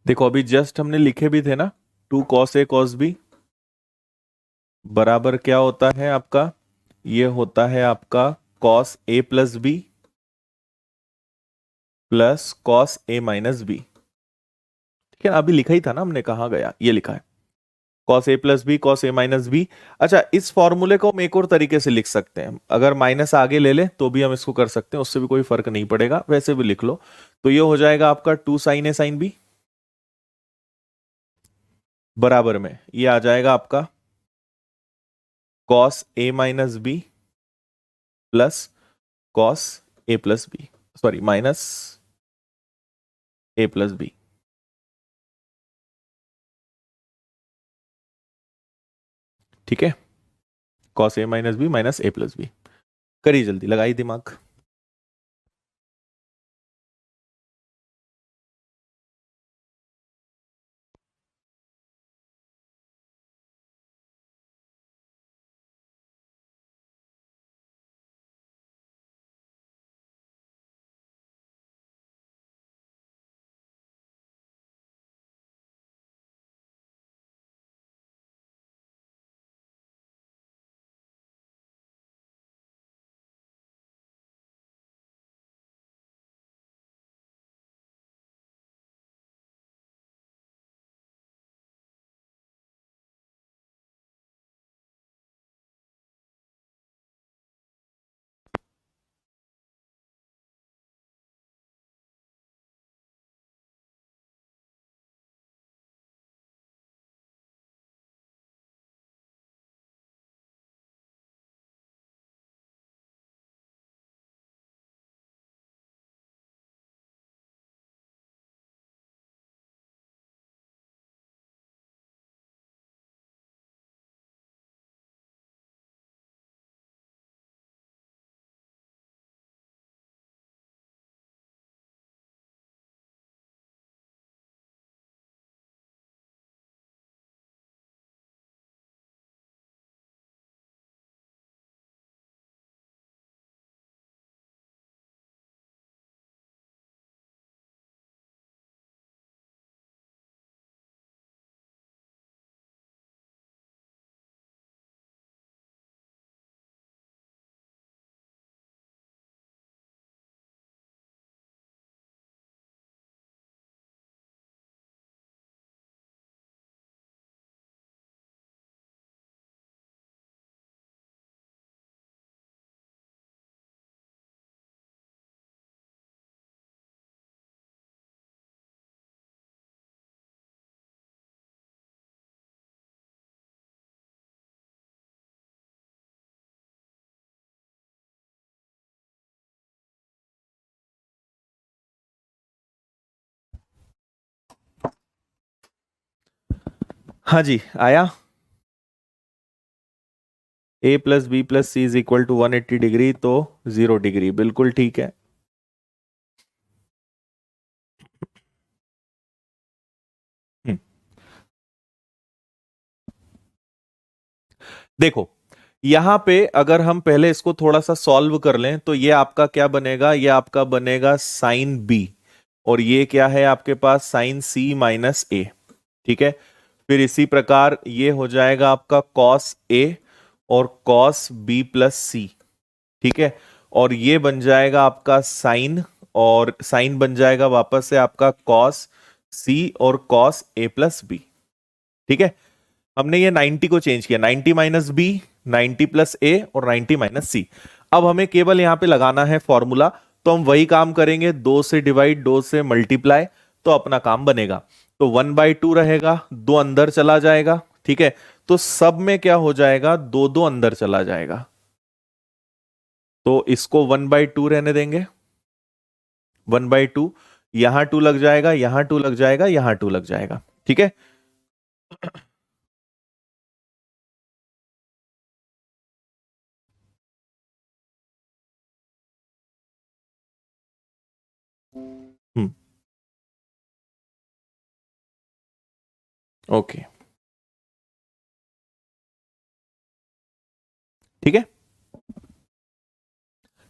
देखो अभी जस्ट हमने लिखे भी थे ना, 2 cos A cos B बराबर क्या होता है आपका, ये होता है आपका cos A + B plus cos A - B। ठीक है, अभी लिखा ही था ना हमने, कहाँ गया, ये लिखा है cos A + B cos A - B। अच्छा, इस फॉर्मूले को हम एक और तरीके से लिख सकते हैं, अगर माइनस आगे ले ले तो भी हम इसको कर सकते हैं, उससे भी कोई फर्क नहीं पड़ेगा, वैसे भी लिख लो। तो ये हो जाएगा आपका 2 sin A sin B बराबर में ये आ जाएगा आपका cos A - B plus cos A + B, sorry -A + B। ठीक है, cos A - B -A + B। करिए जल्दी, लगाइए दिमाग। हाँ जी, आया। A + B + C = 180 डिग्री, तो 0 डिग्री, बिल्कुल ठीक है। हम्म, देखो यहां पे अगर हम पहले इसको थोड़ा सा सॉल्व कर लें तो ये आपका क्या बनेगा, ये आपका बनेगा साइन B, और ये क्या है आपके पास, साइन C - A। ठीक है, फिर इसी प्रकार ये हो जाएगा आपका cos A और cos B + C। ठीक है, और ये बन जाएगा आपका साइन, और साइन बन जाएगा वापस से आपका cos C और cos A + B। ठीक है, हमने ये 90 को चेंज किया, 90 माइनस बी, 90 प्लस ए और 90 माइनस सी। अब हमें केवल यहां पे लगाना है फॉर्मूला, तो हम वही काम करेंगे, 2 से डिवाइड, 2 से मल्टीप्लाई, तो अपना काम बनेगा। तो 1/2 रहेगा, 2 अंदर चला जाएगा, ठीक है। तो सब में क्या हो जाएगा, 2 2 अंदर चला जाएगा, तो इसको 1/2 रहने देंगे। 1/2, यहां 2 लग जाएगा, यहां 2 लग जाएगा, यहां 2 लग जाएगा, ठीक है। हम्म। ओके, ठीक है।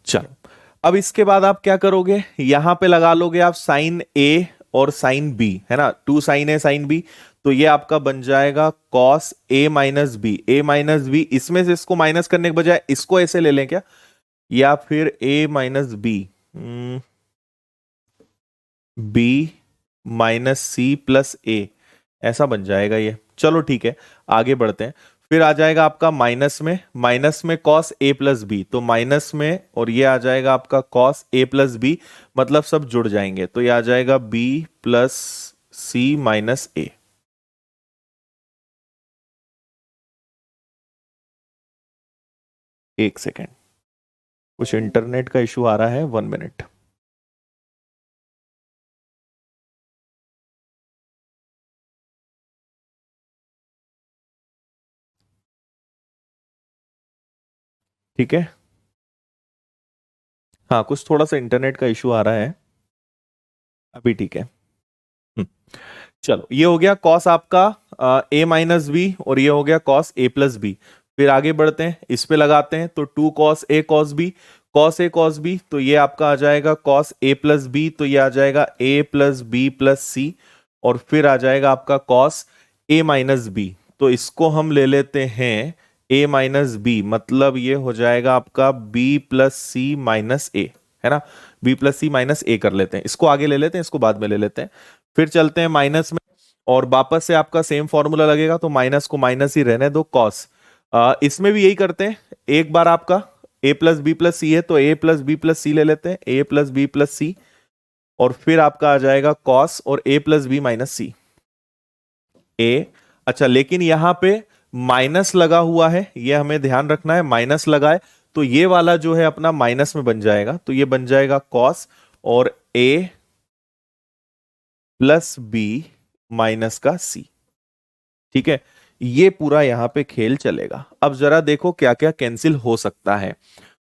चलो, अब इसके बाद आप क्या करोगे, यहां पे लगा लोगे आप साइन ए और साइन बी, है ना, 2 साइन ए साइन बी। तो ये आपका बन जाएगा cos A minus B, A minus B, इसमें से इसको माइनस करने के बजाय इसको ऐसे ले लें क्या, या फिर A minus B, B minus C plus A, ऐसा बन जाएगा ये। चलो ठीक है, आगे बढ़ते हैं। फिर आ जाएगा आपका माइनस में कॉस ए प्लस बी, तो माइनस में, और ये आ जाएगा आपका कॉस ए प्लस बी, मतलब सब जुड़ जाएंगे, तो ये आ जाएगा बी प्लस सी माइनस ए। एक सेकेंड, कुछ इंटरनेट का इशू आ रहा है, 1 मिनट। ठीक है, हाँ, कुछ थोड़ा सा इंटरनेट का इशू आ रहा है, अभी ठीक है। हम्म, चलो, ये हो गया कॉस आपका ए माइनस बी, और ये हो गया कॉस ए प्लस बी। फिर आगे बढ़ते हैं, इस पे लगाते हैं, तो 2 cos A cos B, cos A cos B, तो ये आपका आ जाएगा कॉस ए प्लस बी, तो ये आ जाएगा ए प्लस बी प्लस सी। और फिर आ जाएगा आपका कॉस ए माइनस बी, तो इसको हम ले लेते हैं ए माइनस बी, मतलब ये हो जाएगा आपका बी प्लस सी माइनस ए, है ना। बी प्लस सी माइनस ए कर लेते हैं, इसको आगे ले लेते हैं, इसको बाद में ले लेते हैं। फिर चलते हैं माइनस में, और वापस से आपका सेम फॉर्मूला लगेगा, तो माइनस को माइनस ही रहने दो, कॉस। इसमें भी यही करते हैं, एक बार आपका ए प्लस बी प्लस सी है, तो ए प्लस बी प्लस सी ले लेते हैं, ए प्लस बी प्लस सी, और फिर आपका आ जाएगा कॉस और ए प्लस बी माइनस सी ए। अच्छा, लेकिन यहां पे माइनस लगा हुआ है, ये हमें ध्यान रखना है, माइनस लगा है, तो ये वाला जो है अपना माइनस में बन जाएगा, तो ये बन जाएगा कॉस और ए प्लस बी माइनस का सी, ठीक है। ये पूरा यहां पे खेल चलेगा। अब जरा देखो क्या क्या कैंसिल हो सकता है।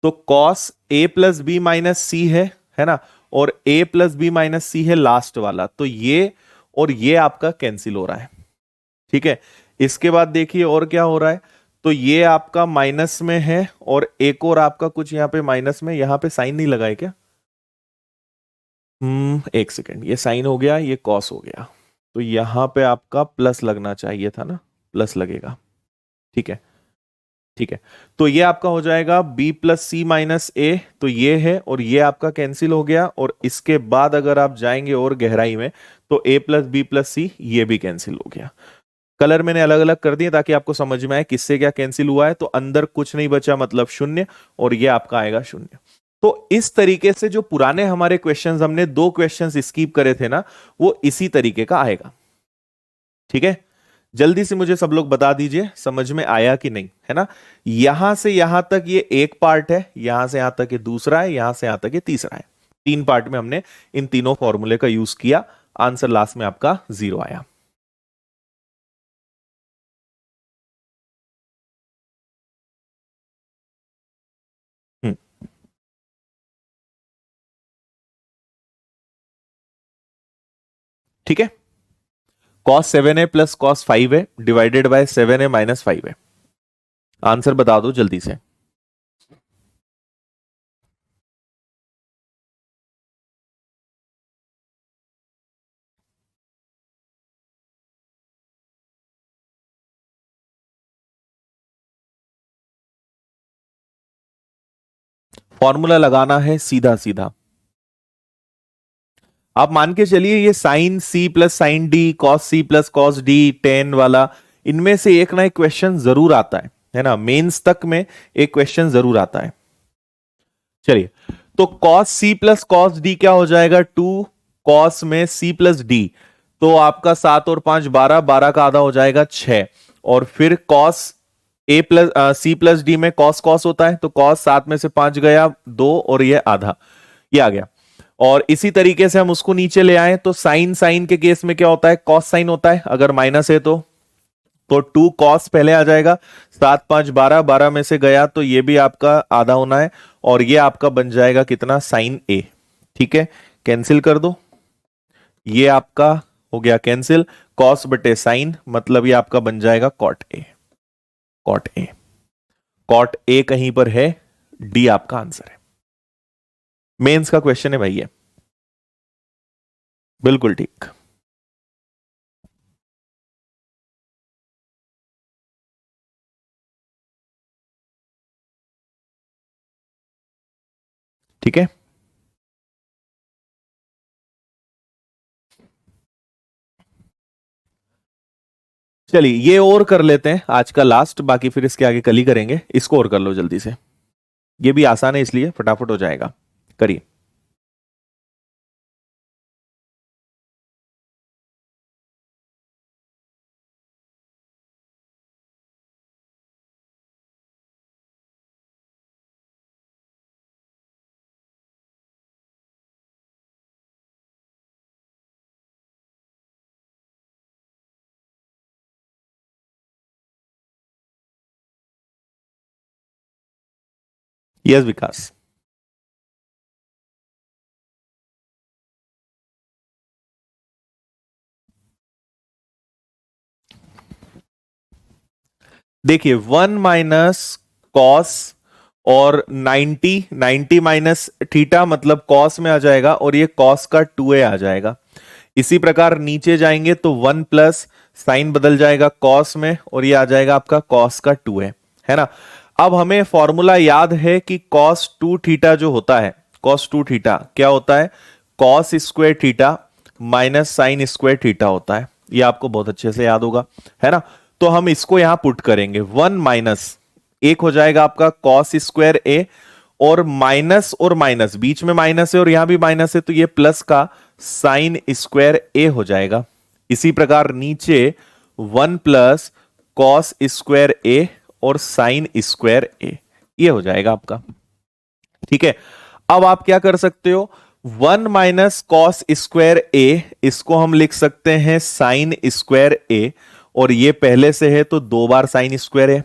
तो cos A plus B minus सी है ना, और ए प्लस बी माइनस सी है लास्ट वाला, तो ये और ये आपका कैंसिल हो रहा है, ठीक है। इसके बाद देखिए और क्या हो रहा है, तो ये आपका माइनस में है, और एक और आपका कुछ यहां पे माइनस में, यहां पे साइन नहीं लगाए क्या, एक सेकेंड, ये साइन हो गया, ये कॉस हो गया, तो यहां पे आपका प्लस लगना चाहिए था ना, प्लस लगेगा, ठीक है। ठीक है, तो ये आपका हो जाएगा बी प्लस सी माइनस ए, तो ये है, और ये आपका कैंसिल हो गया, और इसके बाद अगर आप जाएंगे और गहराई में, तो ए प्लस बी प्लस सी ये भी कैंसिल हो गया। कलर मैंने अलग अलग कर दिए ताकि आपको समझ में आए किससे क्या कैंसिल हुआ है, तो अंदर कुछ नहीं बचा, मतलब शून्य, और ये आपका आएगा शून्य। तो इस तरीके से जो पुराने हमारे क्वेश्चंस, हमने 2 क्वेश्चंस स्कीप करे थे ना, वो इसी तरीके का आएगा, ठीक है। जल्दी से मुझे सब लोग बता दीजिए समझ में आया कि नहीं, है ना। यहां से यहां तक ये एक पार्ट है, यहां से यहां तक ये दूसरा है, यहां से यहां तक ये तीसरा है। 3 पार्ट में हमने इन तीनों फॉर्मूले का यूज किया, आंसर लास्ट में आपका 0 आया। हम्म, ठीक है। cos 7 है प्लस cos 5 है डिवाइडेड बाय 7 है माइनस 5 है। आंसर बता दो जल्दी से। फॉर्मूला लगाना है सीधा सीधा। आप मान के चलिए ये sine C plus sine D, cos C plus cos D, ten वाला, इनमें से एक ना एक क्वेश्चन जरूर आता है ना, मेंस तक में एक क्वेश्चन जरूर आता है। चलिए, तो cos C plus cos D क्या हो जाएगा, 2 कॉस में सी प्लस डी, तो आपका 7 और 5 12, 12 का आधा हो जाएगा 6। और फिर cos A plus C plus D में कॉस कॉस होता है, तो कॉस 7 में से 5 गया 2 और ये आधा, ये आ गया। और इसी तरीके से हम उसको नीचे ले आए तो साइन साइन के केस में क्या होता है, कॉस साइन होता है, अगर माइनस है तो 2 कॉस पहले आ जाएगा, 7 5 12, 12 में से गया तो ये भी आपका आधा होना है, और ये आपका बन जाएगा कितना, साइन ए। ठीक है, कैंसिल कर दो, ये आपका हो गया कैंसिल, कॉस बटे साइन, मतलब ये आपका बन जाएगा cot A. Cot A, cot A कहीं पर है, डी आपका आंसर है। मेंस का क्वेश्चन है भाई ये, बिल्कुल ठीक। ठीक है, चलिए ये और कर लेते हैं आज का लास्ट, बाकी फिर इसके आगे कल ही करेंगे। इसको और कर लो जल्दी से, ये भी आसान है इसलिए फटाफट हो जाएगा, करिए। यस विकास। देखिए 1 - कॉस और 90 माइनस थीटा, मतलब कॉस में आ जाएगा, और ये कॉस का 2a आ जाएगा। इसी प्रकार नीचे जाएंगे तो 1 साइन बदल जाएगा कॉस में, और ये आ जाएगा आपका कॉस का 2a, है ना। अब हमें फॉर्मूला याद है कि कॉस 2 थीटा जो होता है, कॉस 2 थीटा क्या होता है, cos square theta minus sine square theta होता है, ये आपको बहुत अच्छे से याद होगा, है ना। तो हम इसको यहां पुट करेंगे, 1 - एक हो जाएगा आपका कॉस स्क्वायर ए, और माइनस बीच में माइनस है और यहां भी माइनस है, तो ये प्लस का साइन स्क्वायर ए हो जाएगा। इसी प्रकार नीचे 1 + कॉस स्क्वायर ए और साइन स्क्वायर ए, ये हो जाएगा आपका। ठीक है, अब आप क्या कर सकते हो, 1 - कॉस स्क्वायर ए, इसको हम लिख सकते हैं साइन स्क्वायर ए, और ये पहले से है तो 2 बार साइन स्क्वायर है।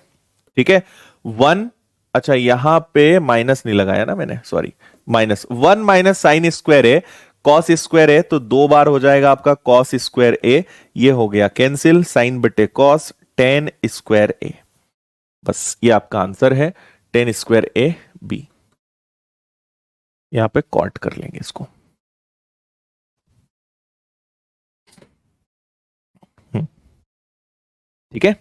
ठीक है, वन, अच्छा यहां पे माइनस नहीं लगाया ना मैंने, सॉरी, -1 - साइन स्क्वायर ए, कॉस स्क्वायर ए, तो 2 बार हो जाएगा आपका कॉस स्क्वायर ए, ये हो गया कैंसिल, साइन बटे कॉस, टेन स्क्वायर ए। बस ये आपका आंसर है, टेन स्क्वायर ए बी। यहां पे कॉट कर लेंगे इसको। हम्म, ठीक है।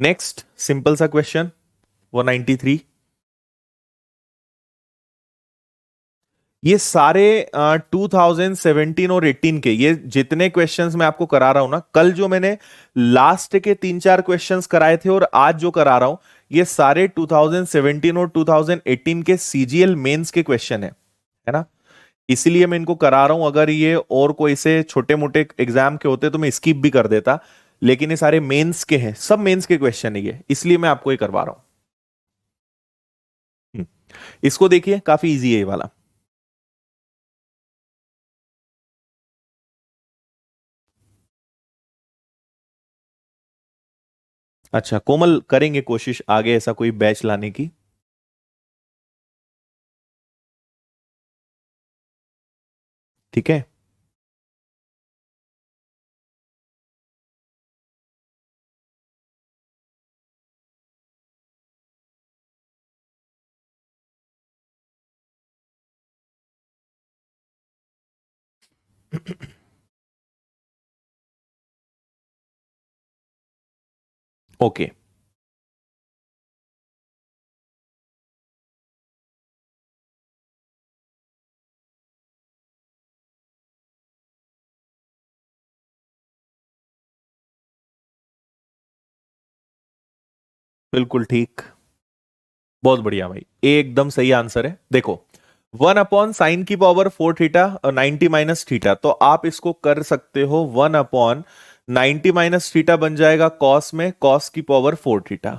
नेक्स्ट सिंपल सा क्वेश्चन 193। ये सारे 2017 और 18 के, ये जितने क्वेश्चंस मैं आपको करा रहा हूं ना, कल जो मैंने लास्ट के 3 4 क्वेश्चंस कराए थे और आज जो करा रहा हूं, ये सारे 2017 और 2018 के सीजीएल मेंस के क्वेश्चन है ना। इसीलिए मैं इनको करा रहा हूं, अगर ये और कोई से छोटे मोटे एग्जाम के होते तो मैं स्किप भी कर देता, लेकिन ये सारे मेंस के हैं, सब मेंस के क्वेश्चन है ये, इसलिए मैं आपको ये करवा रहा हूं। हम्म, इसको देखिए, काफी इजी है ये वाला। अच्छा कोमल, करेंगे कोशिश आगे ऐसा कोई बैच लाने की। ठीक है, ओके। बिल्कुल ठीक, बहुत बढ़िया भाई, एकदम सही आंसर है। देखो 1/sin⁻⁴ और 90 माइनस थीटा, तो आप इसको कर सकते हो 1/90 माइनस थीटा बन जाएगा कॉस में, cos⁻⁴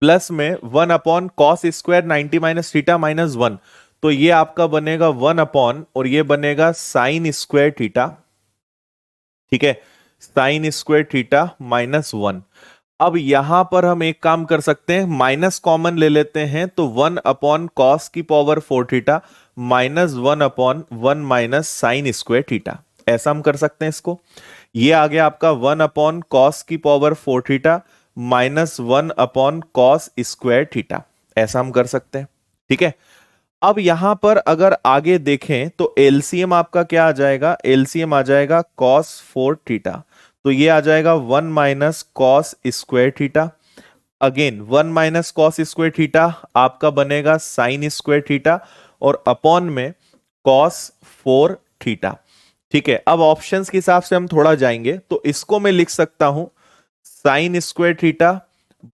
प्लस में 1/cos² 90 माइनस थीटा -1, तो ये आपका बनेगा 1 और ये बनेगा sin² थीटा। ठीक है, sin² थीटा -1। अब यहां पर हम एक काम कर सकते हैं, माइनस कॉमन ले लेते हैं, तो 1/cos⁻⁴ -1/1 माइनस sin² थीटा, ऐसा हम कर सकते हैं इसको। ये आ गया आपका 1/cos⁻⁴ -1/cos² थीटा, ऐसा हम कर सकते हैं। ठीक है, अब यहां पर अगर आगे देखें तो एलसीएम आपका क्या आ जाएगा, एलसीएम आ जाएगा cos⁴ थीटा, तो ये आ जाएगा 1 - cos² theta. Again 1 - cos² theta आपका बनेगा sin² थीटा और अपॉन में cos⁴ थीटा। ठीक है, अब ऑप्शंस के हिसाब से हम थोड़ा जाएंगे, तो इसको मैं लिख सकता हूं sin² थीटा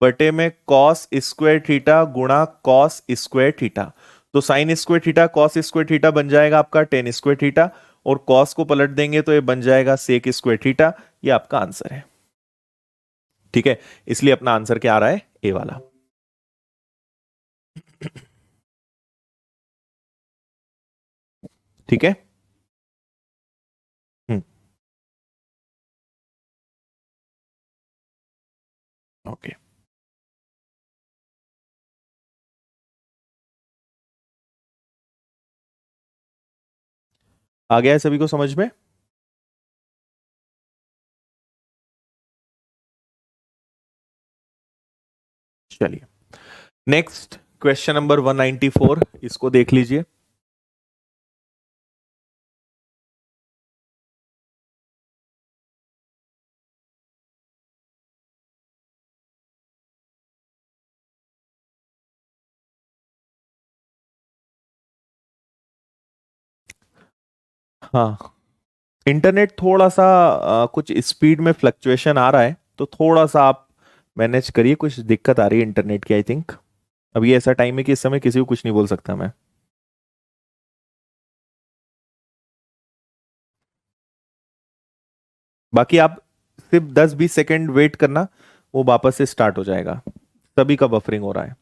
बटे में cos² थीटा गुणा cos² थीटा। तो sin² थीटा cos² थीटा बन जाएगा आपका tan² थीटा, और cos को पलट देंगे तो ये बन जाएगा sec² थीटा। ये आपका आंसर है। ठीक है, इसलिए अपना आंसर क्या आ रहा है, ए वाला। ठीक है, हम्म, ओके, आ गया है सभी को समझ में? चलिए, नेक्स्ट क्वेश्चन नंबर 194, इसको देख लीजिए। हाँ, इंटरनेट थोड़ा सा कुछ स्पीड में फ्लक्चुएशन आ रहा है, तो थोड़ा सा आप मैनेज करिए, कुछ दिक्कत आ रही है इंटरनेट की आई थिंक। अभी ऐसा टाइम है कि इस समय किसी को कुछ नहीं बोल सकता मैं। बाकी आप सिर्फ 10-20 सेकंड वेट करना, वो वापस से स्टार्ट हो जाएगा। सभी का बफरिंग हो रहा है।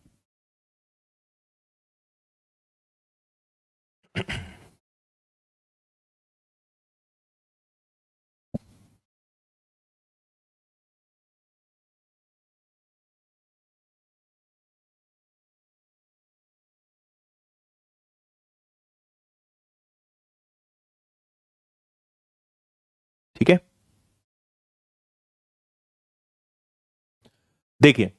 ठीक है, देखिए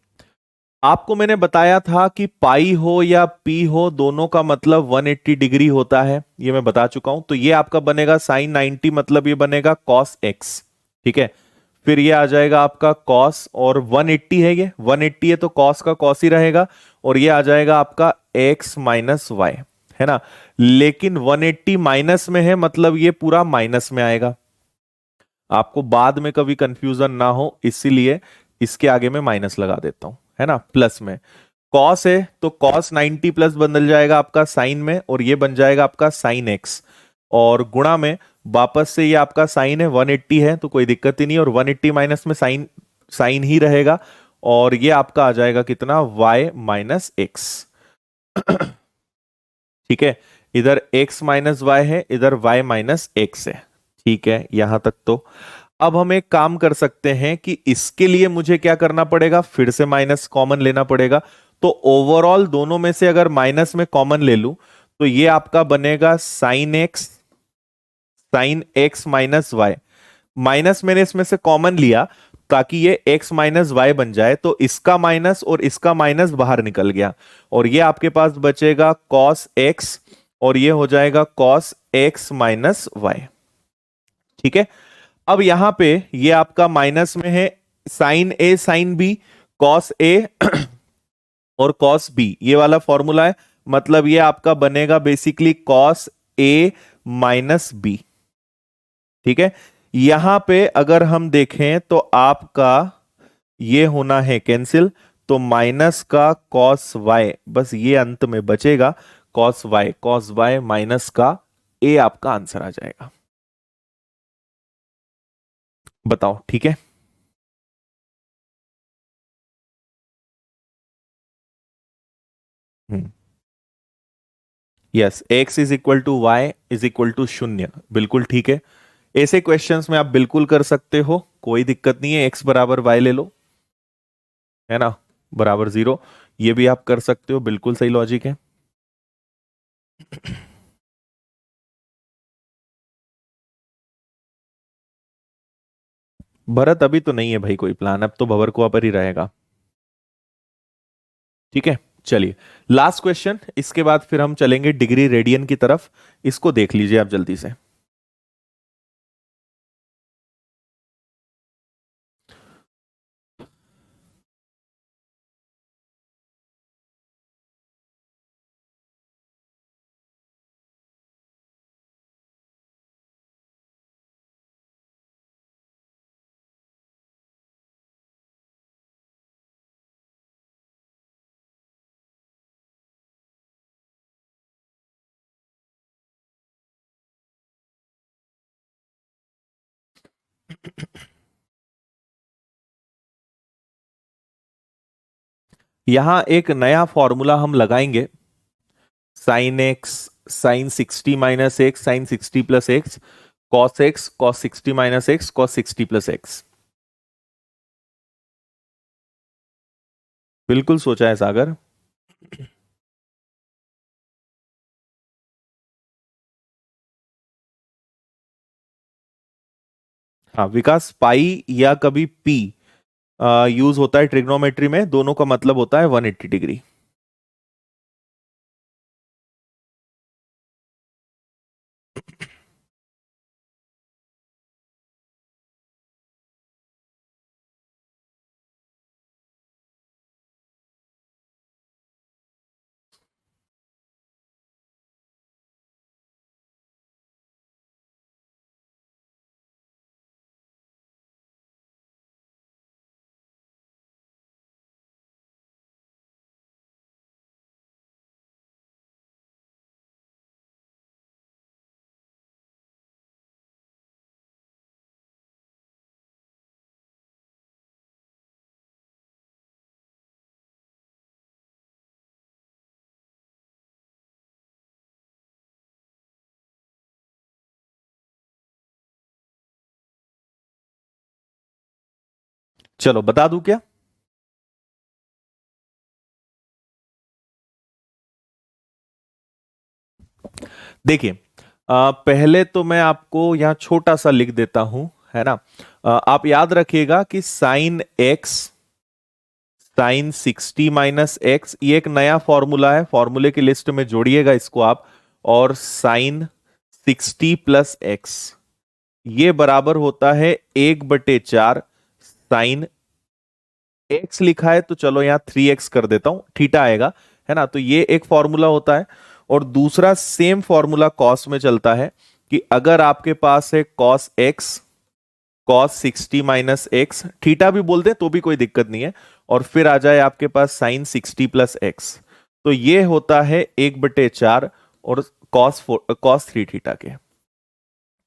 आपको मैंने बताया था कि पाई हो या पी हो, दोनों का मतलब 180 डिग्री होता है, ये मैं बता चुका हूं। तो ये आपका बनेगा sin 90, मतलब ये बनेगा cos x। ठीक है, फिर ये आ जाएगा आपका cos, और 180 है, ये 180 है तो cos का cos ही रहेगा, और ये आ जाएगा आपका x माइनस वाई, है ना। लेकिन 180 माइनस में है, मतलब ये पूरा माइनस में आएगा, आपको बाद में कभी कंफ्यूजन ना हो, इसीलिए इसके आगे मैं माइनस लगा देता हूं, है ना। प्लस में कॉस है तो कॉस 90 प्लस बदल जाएगा आपका साइन में, और ये बन जाएगा आपका साइन एक्स, और गुणा में वापस से ये आपका साइन है, 180 है तो कोई दिक्कत ही नहीं, और 180 माइनस में साइन साइन ही रहेगा, और ये आपका आ जाएगा कितना, y माइनस एक्स। ठीक है, इधर x माइनस वाई है, इधर y माइनस एक्स है। ठीक है, यहां तक तो अब हम एक काम कर सकते हैं कि इसके लिए मुझे क्या करना पड़ेगा, फिर से माइनस कॉमन लेना पड़ेगा। तो ओवरऑल दोनों में से अगर माइनस में कॉमन ले लूं, तो ये आपका बनेगा sine x minus y. Minus मैंने इसमें से कॉमन लिया ताकि ये x माइनस वाई बन जाए, तो इसका माइनस और इसका माइनस बाहर निकल गया, और ये आपके पास बचेगा cos x, और ये हो जाएगा cos x माइनस वाई। ठीक है, अब यहां पे ये आपका माइनस में है, साइन ए साइन बी, कॉस ए और कॉस बी, ये वाला फॉर्मूला है, मतलब ये आपका बनेगा basically cos A minus B. ठीक है, यहां पे अगर हम देखें तो आपका ये होना है कैंसिल, तो माइनस का कॉस वाई, बस ये अंत में बचेगा कॉस वाई माइनस का ए आपका आंसर आ जाएगा। बताओ ठीक है। Yes, x is equal to y is equal to शून्य, बिल्कुल ठीक है। ऐसे क्वेश्चंस में आप बिल्कुल कर सकते हो, कोई दिक्कत नहीं है। एक्स बराबर वाई ले लो, है ना, बराबर जीरो, ये भी आप कर सकते हो, बिल्कुल सही लॉजिक है। भरत अभी तो नहीं है भाई कोई प्लान, अब तो भवर को पर ही रहेगा। ठीक है, चलिए लास्ट क्वेश्चन, इसके बाद फिर हम चलेंगे डिग्री रेडियन की तरफ। इसको देख लीजिए आप जल्दी से। यहां एक नया फॉर्मूला हम लगाएंगे, sine x sine 60 minus x sine 60 plus x cos 60 minus x cos 60 plus x. बिल्कुल सोचा है सागर। हाँ विकास, पाई या कभी पी यूज होता है ट्रिग्नोमेट्री में, दोनों का मतलब होता है 180 डिग्री। चलो बता दूं क्या? देखिए, पहले तो मैं आपको यहां छोटा सा लिख देता हूं, है ना। आप याद रखिएगा कि साइन 60 माइनस एक्स, ये एक नया फॉर्मूला है, फॉर्मूले की लिस्ट में जोड़िएगा इसको आप। और साइन 60 प्लस एक्स ये बराबर होता है 1/4 साइन एक्स, लिखा है तो चलो यहां 3x कर देता हूं, थीटा आएगा, है ना। तो ये एक फॉर्मूला होता है। और दूसरा सेम फॉर्मूला कॉस में चलता है कि अगर आपके पास है cos x cos 60 minus x, theta भी बोलते हैं तो भी कोई दिक्कत नहीं है, और फिर आ जाए आपके पास साइन 60 प्लस एक्स, तो ये होता है 1/4 और कॉस 3 थीटा के,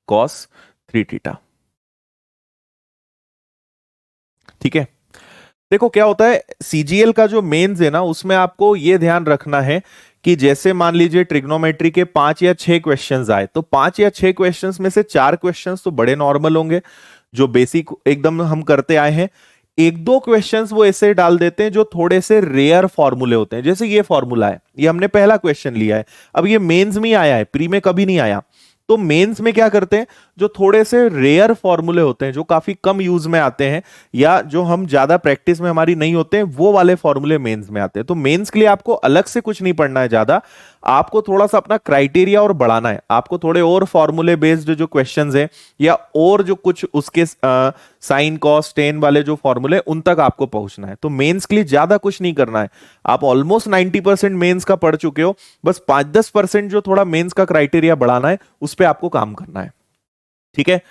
कॉस 3 थीटा। ठीक है, देखो क्या होता है, सीजीएल का जो मेंस है ना, उसमें आपको ये ध्यान रखना है कि जैसे मान लीजिए ट्रिग्नोमेट्री के 5 या 6 क्वेश्चंस आए, तो 5 या 6 क्वेश्चंस में से 4 क्वेश्चंस तो बड़े नॉर्मल होंगे, जो बेसिक एकदम हम करते आए हैं। एक दो क्वेश्चंस वो ऐसे डाल देते हैं जो थोड़े से रेयर फॉर्मूले होते हैं, जैसे ये फॉर्मूला है, ये हमने पहला क्वेश्चन लिया है, अब ये मेंस में ही आया है, प्री में कभी नहीं आया। तो मेंस में क्या करते हैं, जो थोड़े से रेयर फॉर्मूले होते हैं, जो काफी कम यूज में आते हैं, या जो हम ज्यादा प्रैक्टिस में हमारी नहीं होते हैं, वो वाले फॉर्मूले मेंस में आते हैं। तो मेंस के लिए आपको अलग से कुछ नहीं पढ़ना है ज्यादा, आपको थोड़ा सा अपना क्राइटेरिया और बढ़ाना है, आपको थोड़े और फॉर्मूले बेस्ड जो क्वेश्चंस हैं, या और जो कुछ उसके साइन कॉस टेन वाले जो फॉर्मूले, उन तक आपको पहुंचना है। तो मेंस के लिए ज्यादा कुछ नहीं करना है, आप ऑलमोस्ट 90% मेंस का पढ़ चुके हो, बस 5-10% जो थोड़ा मेंस का क्राइटेरिया बढ़ाना है, उस पर आपको काम करना है। ठीक है,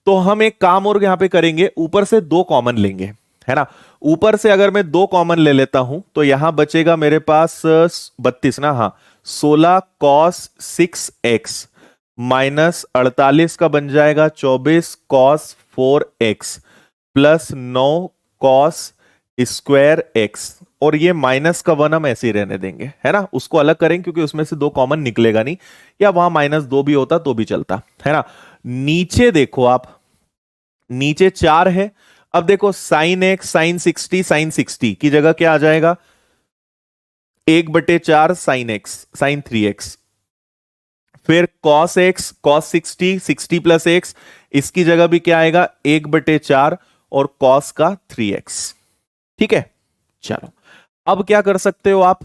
तो हम एक काम और यहां पे करेंगे, ऊपर से 2 कॉमन लेंगे, है ना। ऊपर से अगर मैं दो कॉमन ले लेता हूं तो यहां बचेगा मेरे पास 32 ना, हाँ 16 कॉस 6x माइनस 48 का बन जाएगा 24 cos 4x plus 9 cos square x, और ये माइनस का वन हम ऐसे ही रहने देंगे, है ना, उसको अलग करेंगे क्योंकि उसमें से दो कॉमन निकलेगा नहीं, या वहां -2 भी होता तो भी चलता, है ना। नीचे देखो आप, नीचे 4 है। अब देखो साइन एक्स साइन 60 की जगह क्या आ जाएगा, 1/4 साइन एक्स साइन 3x, फिर cos x cos 60 plus x, इसकी जगह भी क्या आएगा 1/4 और कॉस का 3x। ठीक है, चलो अब क्या कर सकते हो आप,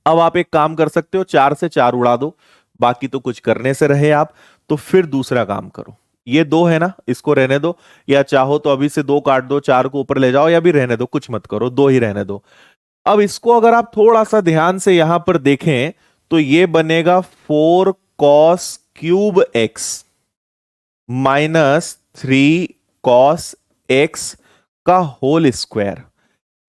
अब आप एक काम कर सकते हो, 4 से 4 उड़ा दो, बाकी तो कुछ करने से रहे आप, तो फिर दूसरा काम करो, ये 2 है ना, इसको रहने दो, या चाहो तो अभी से 2 काट दो, 4 को ऊपर ले जाओ, या भी रहने दो, कुछ मत करो, 2 ही रहने दो। अब इसको अगर आप थोड़ा सा ध्यान से यहां पर देखें तो ये बनेगा 4 cos cube x minus 3 cos x का होल स्क्वायर,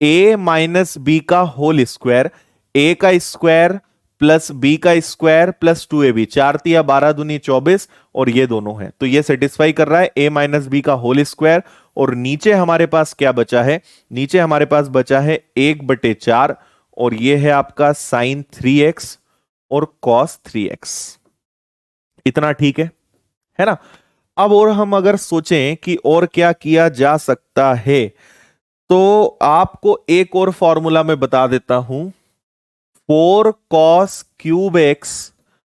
ए माइनस बी का होल स्क्वायर, ए का स्क्वायर प्लस बी का स्क्वायर प्लस 2ab, 4 तिया 12 दूनी 24, और ये दोनों है तो ये सेटिस्फाई कर रहा है ए माइनस बी का होल स्क्वायर। और नीचे हमारे पास क्या बचा है, नीचे हमारे पास बचा है 1/4, और ये है आपका साइन 3x और कॉस 3x। इतना ठीक है ना। अब और हम अगर सोचें कि और क्या किया जा सकता है, तो आपको एक और फॉर्मूला मैं बता देता हूं, 4 cos cube x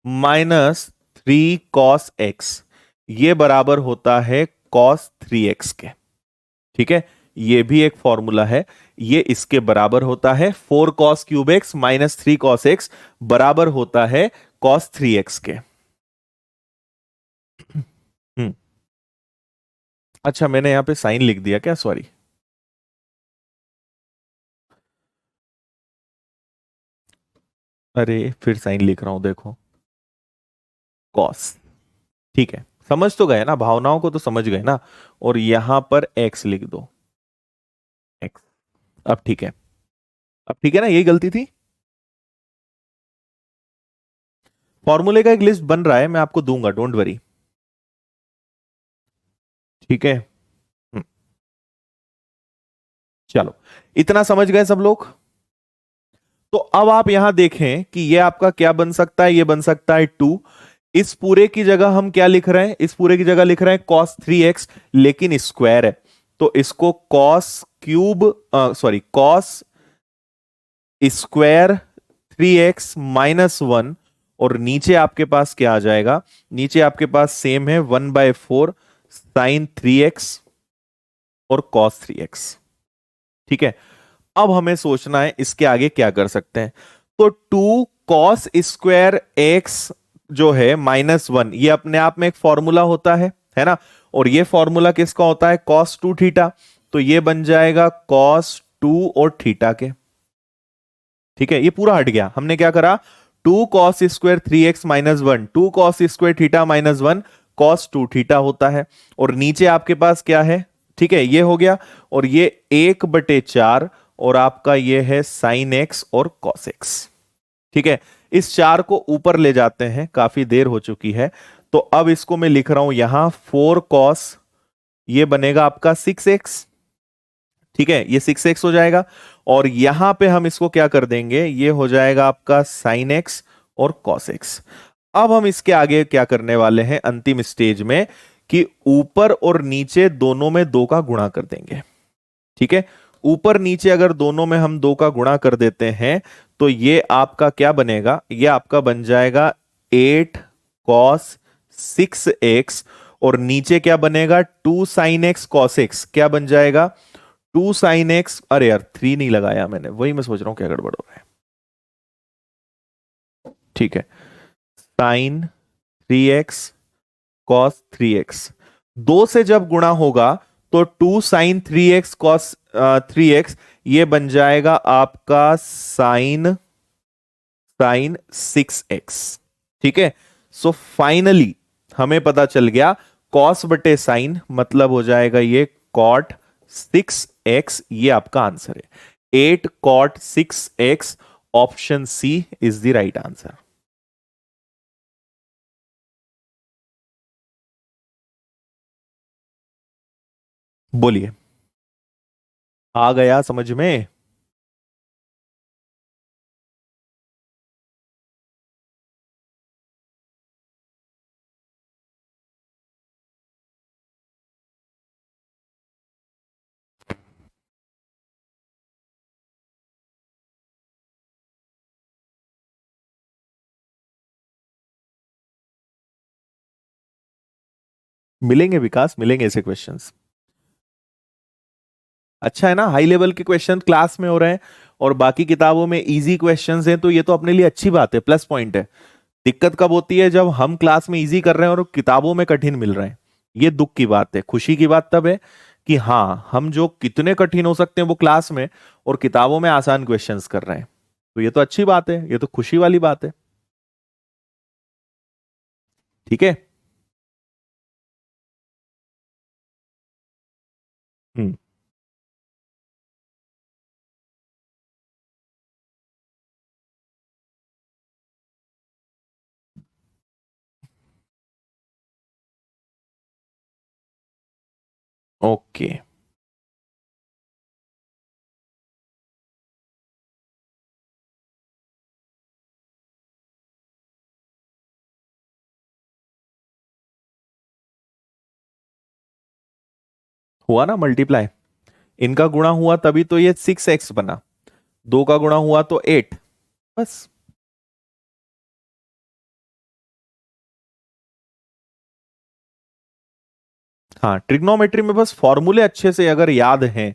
minus 3 cos x, ये बराबर होता है कॉस 3x के। ठीक है, ये भी एक फॉर्मूला है, ये इसके बराबर होता है, 4 cos cube x minus 3 cos x बराबर होता है कॉस 3x के। अच्छा मैंने यहां पे साइन लिख दिया क्या, सॉरी। अरे फिर साइन लिख रहा हूं, देखो कॉस, ठीक है, समझ तो गए ना, भावनाओं को तो समझ गए ना, और यहां पर एक्स लिख दो, एक्स। अब ठीक है, अब ठीक है ना, यही गलती थी। फॉर्मूले का एक लिस्ट बन रहा है, मैं आपको दूंगा, डोंट वरी। ठीक है, चलो इतना समझ गए सब लोग। तो अब आप यहां देखें कि ये आपका क्या बन सकता है, ये बन सकता है 2। इस पूरे की जगह हम क्या लिख रहे हैं, इस पूरे की जगह लिख रहे हैं cos 3x, लेकिन स्क्वायर है तो इसको cos cube sorry cos square 3x minus 1, और नीचे आपके पास क्या आ जाएगा, नीचे आपके पास सेम है 1/4 साइन 3x और cos 3x। ठीक है, अब हमें सोचना है इसके आगे क्या कर सकते हैं। तो 2 कॉस स्क्वायर एक्स जो है -1, ये अपने आप में एक फॉर्मूला होता है ना, और ये फॉर्मूला किसका होता है, कॉस 2 थीटा, तो ये बन जाएगा कॉस 2 और थीटा के। ठीक है, ये पूरा हट गया, हमने क्या करा, 2 cos square 3x minus 1, 2 cos square theta minus 1 cos 2 theta होता है, और नीचे आपके पास क्या है, ठीक है ये हो गया, और ये 1/4, और आपका ये है साइन एक्स और कॉस एक्स। ठीक है, इस 4 को ऊपर ले जाते हैं, काफी देर हो चुकी है, तो अब इसको मैं लिख रहा हूं यहां 4 कॉस, ये बनेगा आपका 6x। ठीक है, ये 6x हो जाएगा, और यहां पे हम इसको क्या कर देंगे, ये हो जाएगा आपका साइन एक्स और कॉस एक्स। अब हम इसके आगे क्या करने वाले हैं अंतिम स्टेज में, कि ऊपर और नीचे दोनों में 2 का गुणा कर देंगे। ठीक है, ऊपर नीचे अगर दोनों में हम 2 का गुणा कर देते हैं तो ये आपका क्या बनेगा, ये आपका बन जाएगा 8 कॉस 6x, और नीचे क्या बनेगा 2 साइन एक्स कॉस एक्स, क्या बन जाएगा 2 साइन एक्स, अरे यार 3 नहीं लगाया मैंने, वही मैं सोच रहा हूं क्या गड़बड़ हो रहा है। ठीक है, साइन 3x कॉस 3x, 2 से जब गुणा होगा तो 2 साइन 3x कॉस 3x, ये बन जाएगा आपका साइन साइन 6x। ठीक है, सो फाइनली हमें पता चल गया कॉस बटे साइन मतलब हो जाएगा ये कॉट 6 6x, ये आपका आंसर है। 8 cot 6x, option C is the right answer. बोलिए, आ गया समझ में? मिलेंगे विकास, मिलेंगे ऐसे क्वेश्चंस। अच्छा है ना, हाई लेवल के क्वेश्चन क्लास में हो रहे हैं और बाकी किताबों में इजी क्वेश्चंस हैं, तो ये तो अपने लिए अच्छी बात है, प्लस पॉइंट है। दिक्कत कब होती है? जब हम क्लास में इजी कर रहे हैं और किताबों में कठिन मिल रहे हैं। ये दुख की बात है। खुशी की बात तब है कि हाँ, हम जो कितने कठिन हो सकते हैं वो क्लास में और किताबों में आसान क्वेश्चंस कर रहे हैं, तो ये तो अच्छी बात है, ये तो खुशी वाली बात है। ठीक है। हम्म। ओके। हुआ ना मल्टीप्लाई, इनका गुणा हुआ तभी तो ये 6x बना, दो का गुणा हुआ तो 8, बस। हाँ, ट्रिग्नोमेट्री में बस फॉर्मूले अच्छे से अगर याद हैं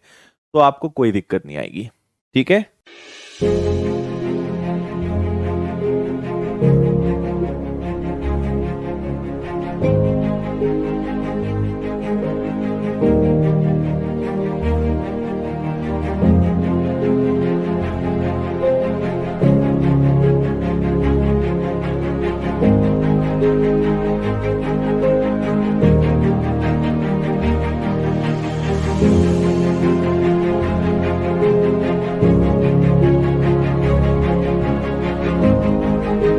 तो आपको कोई दिक्कत नहीं आएगी। ठीक है।